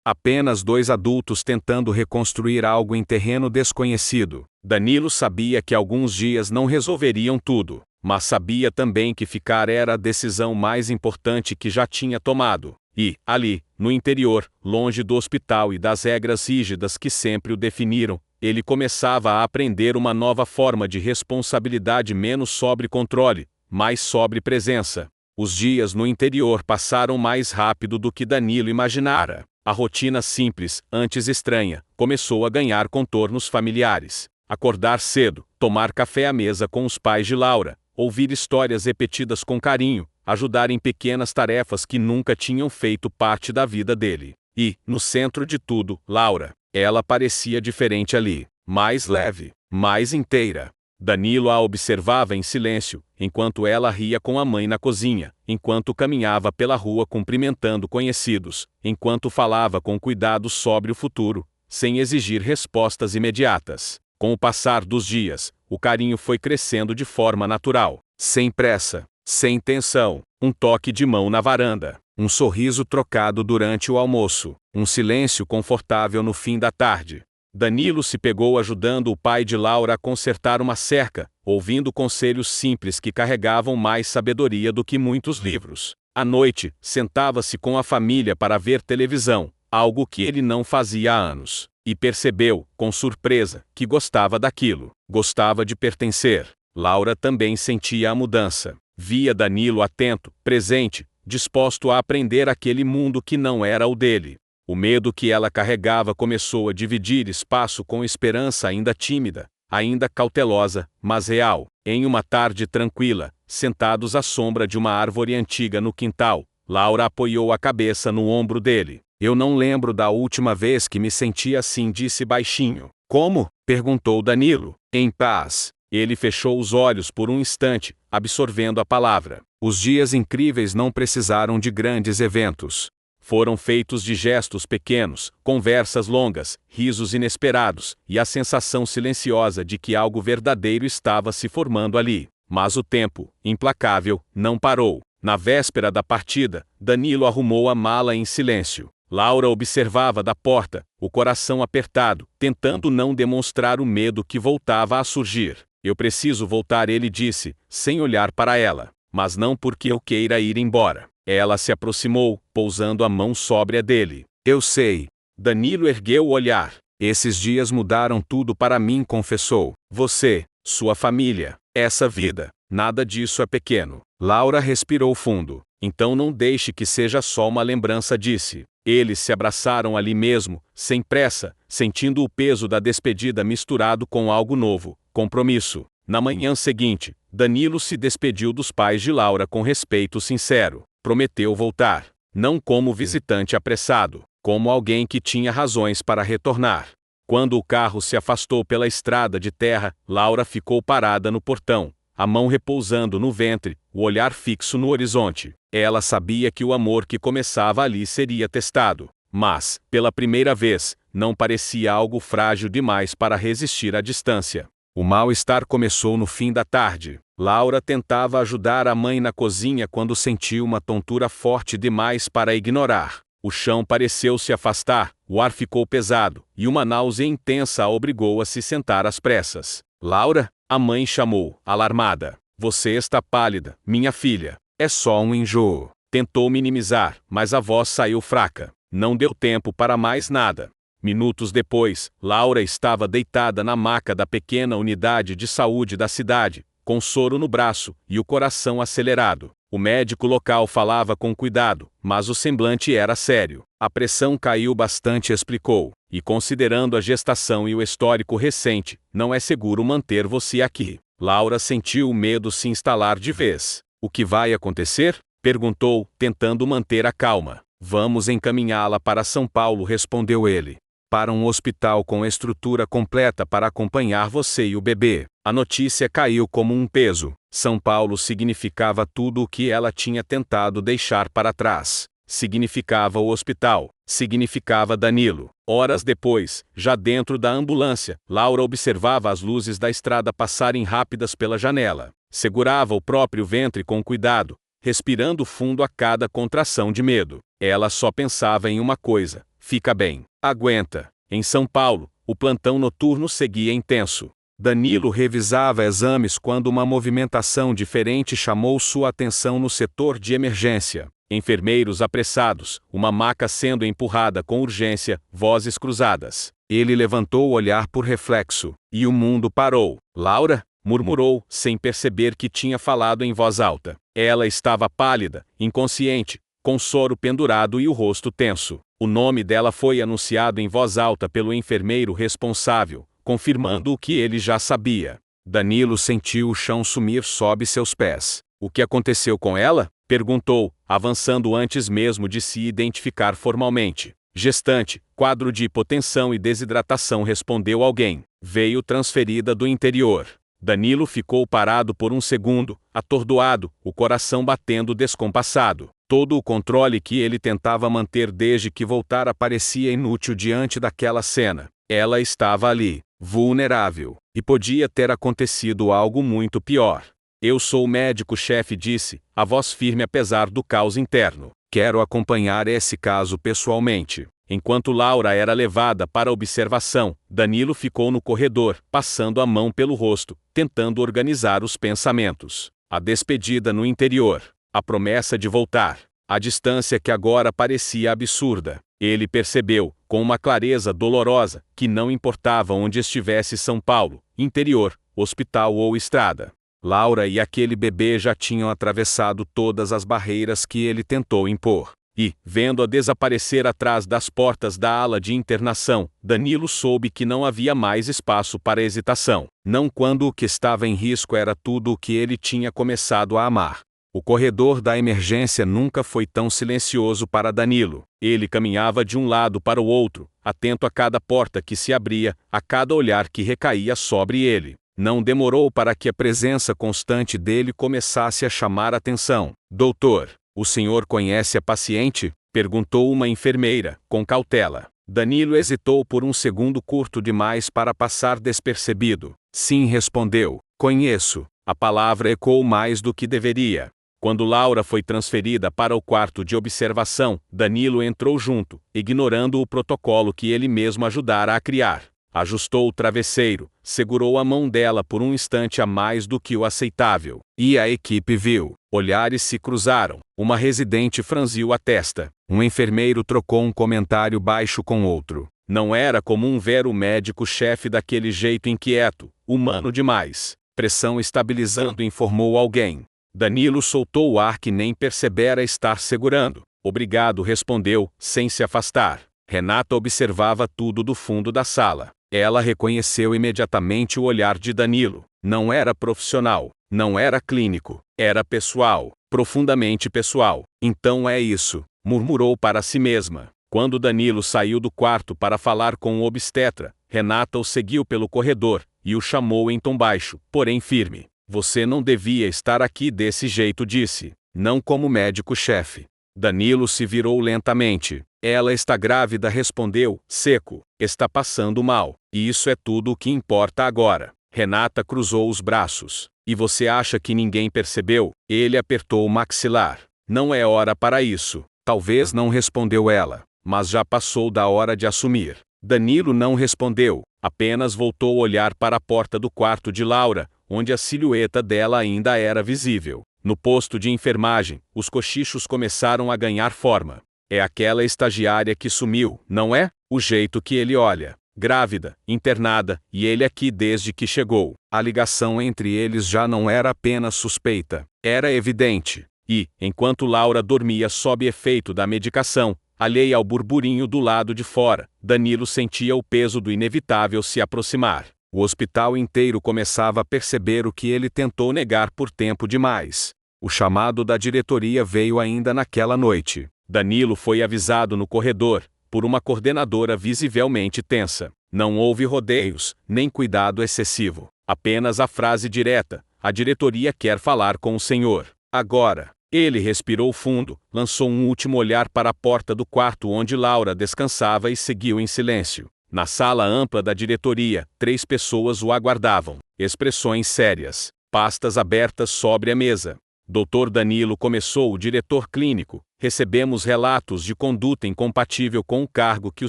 Apenas dois adultos tentando reconstruir algo em terreno desconhecido. Danilo sabia que alguns dias não resolveriam tudo, mas sabia também que ficar era a decisão mais importante que já tinha tomado. E, ali, no interior, longe do hospital e das regras rígidas que sempre o definiram, ele começava a aprender uma nova forma de responsabilidade, menos sobre controle, mais sobre presença. Os dias no interior passaram mais rápido do que Danilo imaginara. A rotina simples, antes estranha, começou a ganhar contornos familiares. Acordar cedo, tomar café à mesa com os pais de Laura, ouvir histórias repetidas com carinho, ajudar em pequenas tarefas que nunca tinham feito parte da vida dele. E, no centro de tudo, Laura. Ela parecia diferente ali, mais leve, mais inteira. Danilo a observava em silêncio, enquanto ela ria com a mãe na cozinha, enquanto caminhava pela rua cumprimentando conhecidos, enquanto falava com cuidado sobre o futuro, sem exigir respostas imediatas. Com o passar dos dias, o carinho foi crescendo de forma natural, sem pressa, sem tensão. Um toque de mão na varanda, um sorriso trocado durante o almoço, um silêncio confortável no fim da tarde. Danilo se pegou ajudando o pai de Laura a consertar uma cerca, ouvindo conselhos simples que carregavam mais sabedoria do que muitos livros. À noite, sentava-se com a família para ver televisão, algo que ele não fazia há anos, e percebeu, com surpresa, que gostava daquilo. Gostava de pertencer. Laura também sentia a mudança. Via Danilo atento, presente, disposto a aprender aquele mundo que não era o dele. O medo que ela carregava começou a dividir espaço com esperança, ainda tímida, ainda cautelosa, mas real. Em uma tarde tranquila, sentados à sombra de uma árvore antiga no quintal, Laura apoiou a cabeça no ombro dele. Eu não lembro da última vez que me senti assim, disse baixinho. Como? Perguntou Danilo. Em paz. Ele fechou os olhos por um instante, absorvendo a palavra. Os dias incríveis não precisaram de grandes eventos. Foram feitos de gestos pequenos, conversas longas, risos inesperados, e a sensação silenciosa de que algo verdadeiro estava se formando ali. Mas o tempo, implacável, não parou. Na véspera da partida, Danilo arrumou a mala em silêncio. Laura observava da porta, o coração apertado, tentando não demonstrar o medo que voltava a surgir. Eu preciso voltar, ele disse, sem olhar para ela. Mas não porque eu queira ir embora. Ela se aproximou, pousando a mão sóbria dele. Eu sei. Danilo ergueu o olhar. Esses dias mudaram tudo para mim, confessou. Você, sua família, essa vida. Nada disso é pequeno. Laura respirou fundo. Então não deixe que seja só uma lembrança, disse. Eles se abraçaram ali mesmo, sem pressa, sentindo o peso da despedida misturado com algo novo, compromisso. Na manhã seguinte, Danilo se despediu dos pais de Laura com respeito sincero. Prometeu voltar, não como visitante apressado, como alguém que tinha razões para retornar. Quando o carro se afastou pela estrada de terra, Laura ficou parada no portão, a mão repousando no ventre, o olhar fixo no horizonte. Ela sabia que o amor que começava ali seria testado, mas, pela primeira vez, não parecia algo frágil demais para resistir à distância. O mal-estar começou no fim da tarde. Laura tentava ajudar a mãe na cozinha quando sentiu uma tontura forte demais para ignorar. O chão pareceu se afastar, o ar ficou pesado, e uma náusea intensa a obrigou a se sentar às pressas. Laura? A mãe chamou, alarmada. Você está pálida, minha filha. É só um enjoo. Tentou minimizar, mas a voz saiu fraca. Não deu tempo para mais nada. Minutos depois, Laura estava deitada na maca da pequena unidade de saúde da cidade, com soro no braço e o coração acelerado. O médico local falava com cuidado, mas o semblante era sério. A pressão caiu bastante, explicou. E considerando a gestação e o histórico recente, não é seguro manter você aqui. Laura sentiu o medo se instalar de vez. O que vai acontecer? Perguntou, tentando manter a calma. Vamos encaminhá-la para São Paulo, respondeu ele. Para um hospital com estrutura completa para acompanhar você e o bebê. A notícia caiu como um peso. São Paulo significava tudo o que ela tinha tentado deixar para trás. Significava o hospital. Significava Danilo. Horas depois, já dentro da ambulância, Laura observava as luzes da estrada passarem rápidas pela janela. Segurava o próprio ventre com cuidado, respirando fundo a cada contração de medo. Ela só pensava em uma coisa: fica bem, aguenta. Em São Paulo, o plantão noturno seguia intenso. Danilo revisava exames quando uma movimentação diferente chamou sua atenção no setor de emergência. Enfermeiros apressados, uma maca sendo empurrada com urgência, vozes cruzadas. Ele levantou o olhar por reflexo, e o mundo parou. Laura? Murmurou, sem perceber que tinha falado em voz alta. Ela estava pálida, inconsciente, com soro pendurado e o rosto tenso. O nome dela foi anunciado em voz alta pelo enfermeiro responsável, confirmando o que ele já sabia. Danilo sentiu o chão sumir sob seus pés. O que aconteceu com ela? Perguntou, avançando antes mesmo de se identificar formalmente. Gestante, quadro de hipotensão e desidratação, respondeu alguém. Veio transferida do interior. Danilo ficou parado por um segundo, atordoado, o coração batendo descompassado. Todo o controle que ele tentava manter desde que voltara parecia inútil diante daquela cena. Ela estava ali, vulnerável, e podia ter acontecido algo muito pior. Eu sou o médico-chefe, disse, a voz firme apesar do caos interno. Quero acompanhar esse caso pessoalmente. Enquanto Laura era levada para observação, Danilo ficou no corredor, passando a mão pelo rosto, tentando organizar os pensamentos. A despedida no interior. A promessa de voltar. A distância que agora parecia absurda. Ele percebeu, com uma clareza dolorosa, que não importava onde estivesse São Paulo, interior, hospital ou estrada. Laura e aquele bebê já tinham atravessado todas as barreiras que ele tentou impor. E, vendo-a desaparecer atrás das portas da ala de internação, Danilo soube que não havia mais espaço para hesitação. Não quando o que estava em risco era tudo o que ele tinha começado a amar. O corredor da emergência nunca foi tão silencioso para Danilo. Ele caminhava de um lado para o outro, atento a cada porta que se abria, a cada olhar que recaía sobre ele. Não demorou para que a presença constante dele começasse a chamar atenção. Doutor, o senhor conhece a paciente? Perguntou uma enfermeira, com cautela. Danilo hesitou por um segundo curto demais para passar despercebido. Sim, respondeu. Conheço. A palavra ecoou mais do que deveria. Quando Laura foi transferida para o quarto de observação, Danilo entrou junto, ignorando o protocolo que ele mesmo ajudara a criar. Ajustou o travesseiro, segurou a mão dela por um instante a mais do que o aceitável. E a equipe viu. Olhares se cruzaram. Uma residente franziu a testa. Um enfermeiro trocou um comentário baixo com outro. Não era comum ver o médico-chefe daquele jeito inquieto, humano demais. Pressão estabilizando, informou alguém. Danilo soltou o ar que nem percebera estar segurando. Obrigado, respondeu, sem se afastar. Renata observava tudo do fundo da sala. Ela reconheceu imediatamente o olhar de Danilo. Não era profissional, não era clínico, era pessoal, profundamente pessoal. Então é isso, murmurou para si mesma. Quando Danilo saiu do quarto para falar com o obstetra, Renata o seguiu pelo corredor e o chamou em tom baixo, porém firme. Você não devia estar aqui desse jeito, disse. Não como médico-chefe. Danilo se virou lentamente. Ela está grávida, respondeu, seco. Está passando mal. E isso é tudo o que importa agora. Renata cruzou os braços. E você acha que ninguém percebeu? Ele apertou o maxilar. Não é hora para isso. Talvez não, respondeu ela. Mas já passou da hora de assumir. Danilo não respondeu. Apenas voltou a olhar para a porta do quarto de Laura, onde a silhueta dela ainda era visível. No posto de enfermagem, os cochichos começaram a ganhar forma. É aquela estagiária que sumiu, não é? O jeito que ele olha. Grávida, internada, e ele aqui desde que chegou. A ligação entre eles já não era apenas suspeita. Era evidente. E, enquanto Laura dormia sob efeito da medicação, alheia ao burburinho do lado de fora, Danilo sentia o peso do inevitável se aproximar. O hospital inteiro começava a perceber o que ele tentou negar por tempo demais. O chamado da diretoria veio ainda naquela noite. Danilo foi avisado no corredor, por uma coordenadora visivelmente tensa. Não houve rodeios, nem cuidado excessivo. Apenas a frase direta: a diretoria quer falar com o senhor. Agora. Ele respirou fundo, lançou um último olhar para a porta do quarto onde Laura descansava e seguiu em silêncio. Na sala ampla da diretoria, 3 pessoas o aguardavam. Expressões sérias. Pastas abertas sobre a mesa. Dr. Danilo começou, o diretor clínico. Recebemos relatos de conduta incompatível com o cargo que o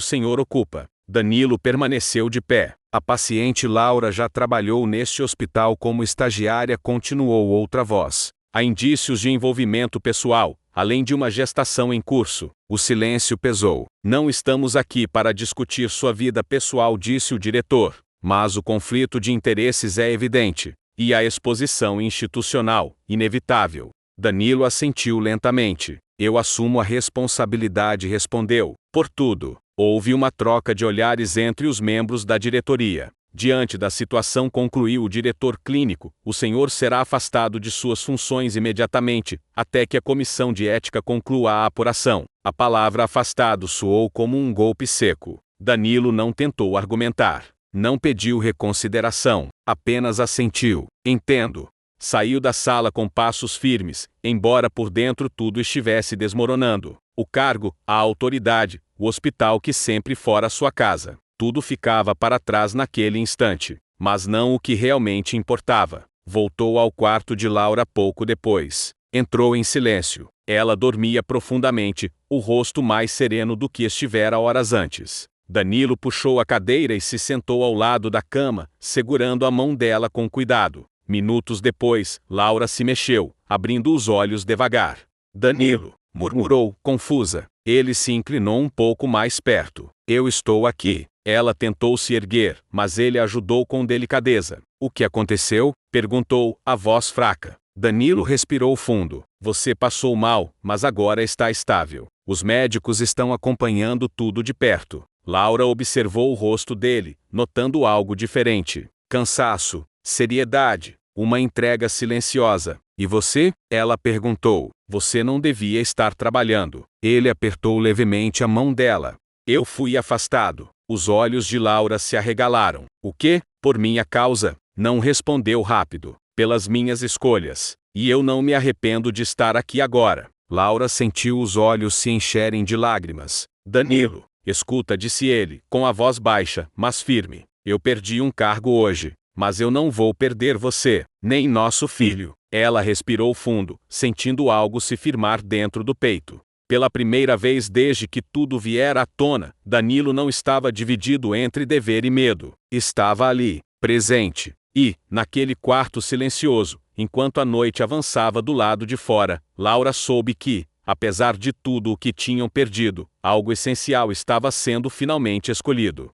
senhor ocupa. Danilo permaneceu de pé. A paciente Laura já trabalhou neste hospital como estagiária, continuou outra voz. Há indícios de envolvimento pessoal, além de uma gestação em curso. O silêncio pesou. Não estamos aqui para discutir sua vida pessoal, disse o diretor. Mas o conflito de interesses é evidente. E a exposição institucional, inevitável. Danilo assentiu lentamente. Eu assumo a responsabilidade, respondeu. Por tudo. Houve uma troca de olhares entre os membros da diretoria. Diante da situação, concluiu o diretor clínico, o senhor será afastado de suas funções imediatamente, até que a comissão de ética conclua a apuração. A palavra afastado soou como um golpe seco. Danilo não tentou argumentar. Não pediu reconsideração, apenas assentiu. Entendo. Saiu da sala com passos firmes, embora por dentro tudo estivesse desmoronando. O cargo, a autoridade, o hospital que sempre fora sua casa. Tudo ficava para trás naquele instante, mas não o que realmente importava. Voltou ao quarto de Laura pouco depois. Entrou em silêncio. Ela dormia profundamente, o rosto mais sereno do que estivera horas antes. Danilo puxou a cadeira e se sentou ao lado da cama, segurando a mão dela com cuidado. Minutos depois, Laura se mexeu, abrindo os olhos devagar. Danilo, murmurou, confusa. Ele se inclinou um pouco mais perto. Eu estou aqui. Ela tentou se erguer, mas ele ajudou com delicadeza. O que aconteceu? Perguntou, a voz fraca. Danilo respirou fundo. Você passou mal, mas agora está estável. Os médicos estão acompanhando tudo de perto. Laura observou o rosto dele, notando algo diferente. Cansaço, seriedade, uma entrega silenciosa. E você? Ela perguntou. Você não devia estar trabalhando. Ele apertou levemente a mão dela. Eu fui afastado. Os olhos de Laura se arregalaram. O quê? Por minha causa? Não respondeu rápido. Pelas minhas escolhas. E eu não me arrependo de estar aqui agora. Laura sentiu os olhos se encherem de lágrimas. Danilo, escuta, disse ele, com a voz baixa, mas firme. Eu perdi um cargo hoje, mas eu não vou perder você, nem nosso filho. Ela respirou fundo, sentindo algo se firmar dentro do peito. Pela primeira vez desde que tudo viera à tona, Danilo não estava dividido entre dever e medo. Estava ali, presente. E, naquele quarto silencioso, enquanto a noite avançava do lado de fora, Laura soube que, apesar de tudo o que tinham perdido, algo essencial estava sendo finalmente escolhido.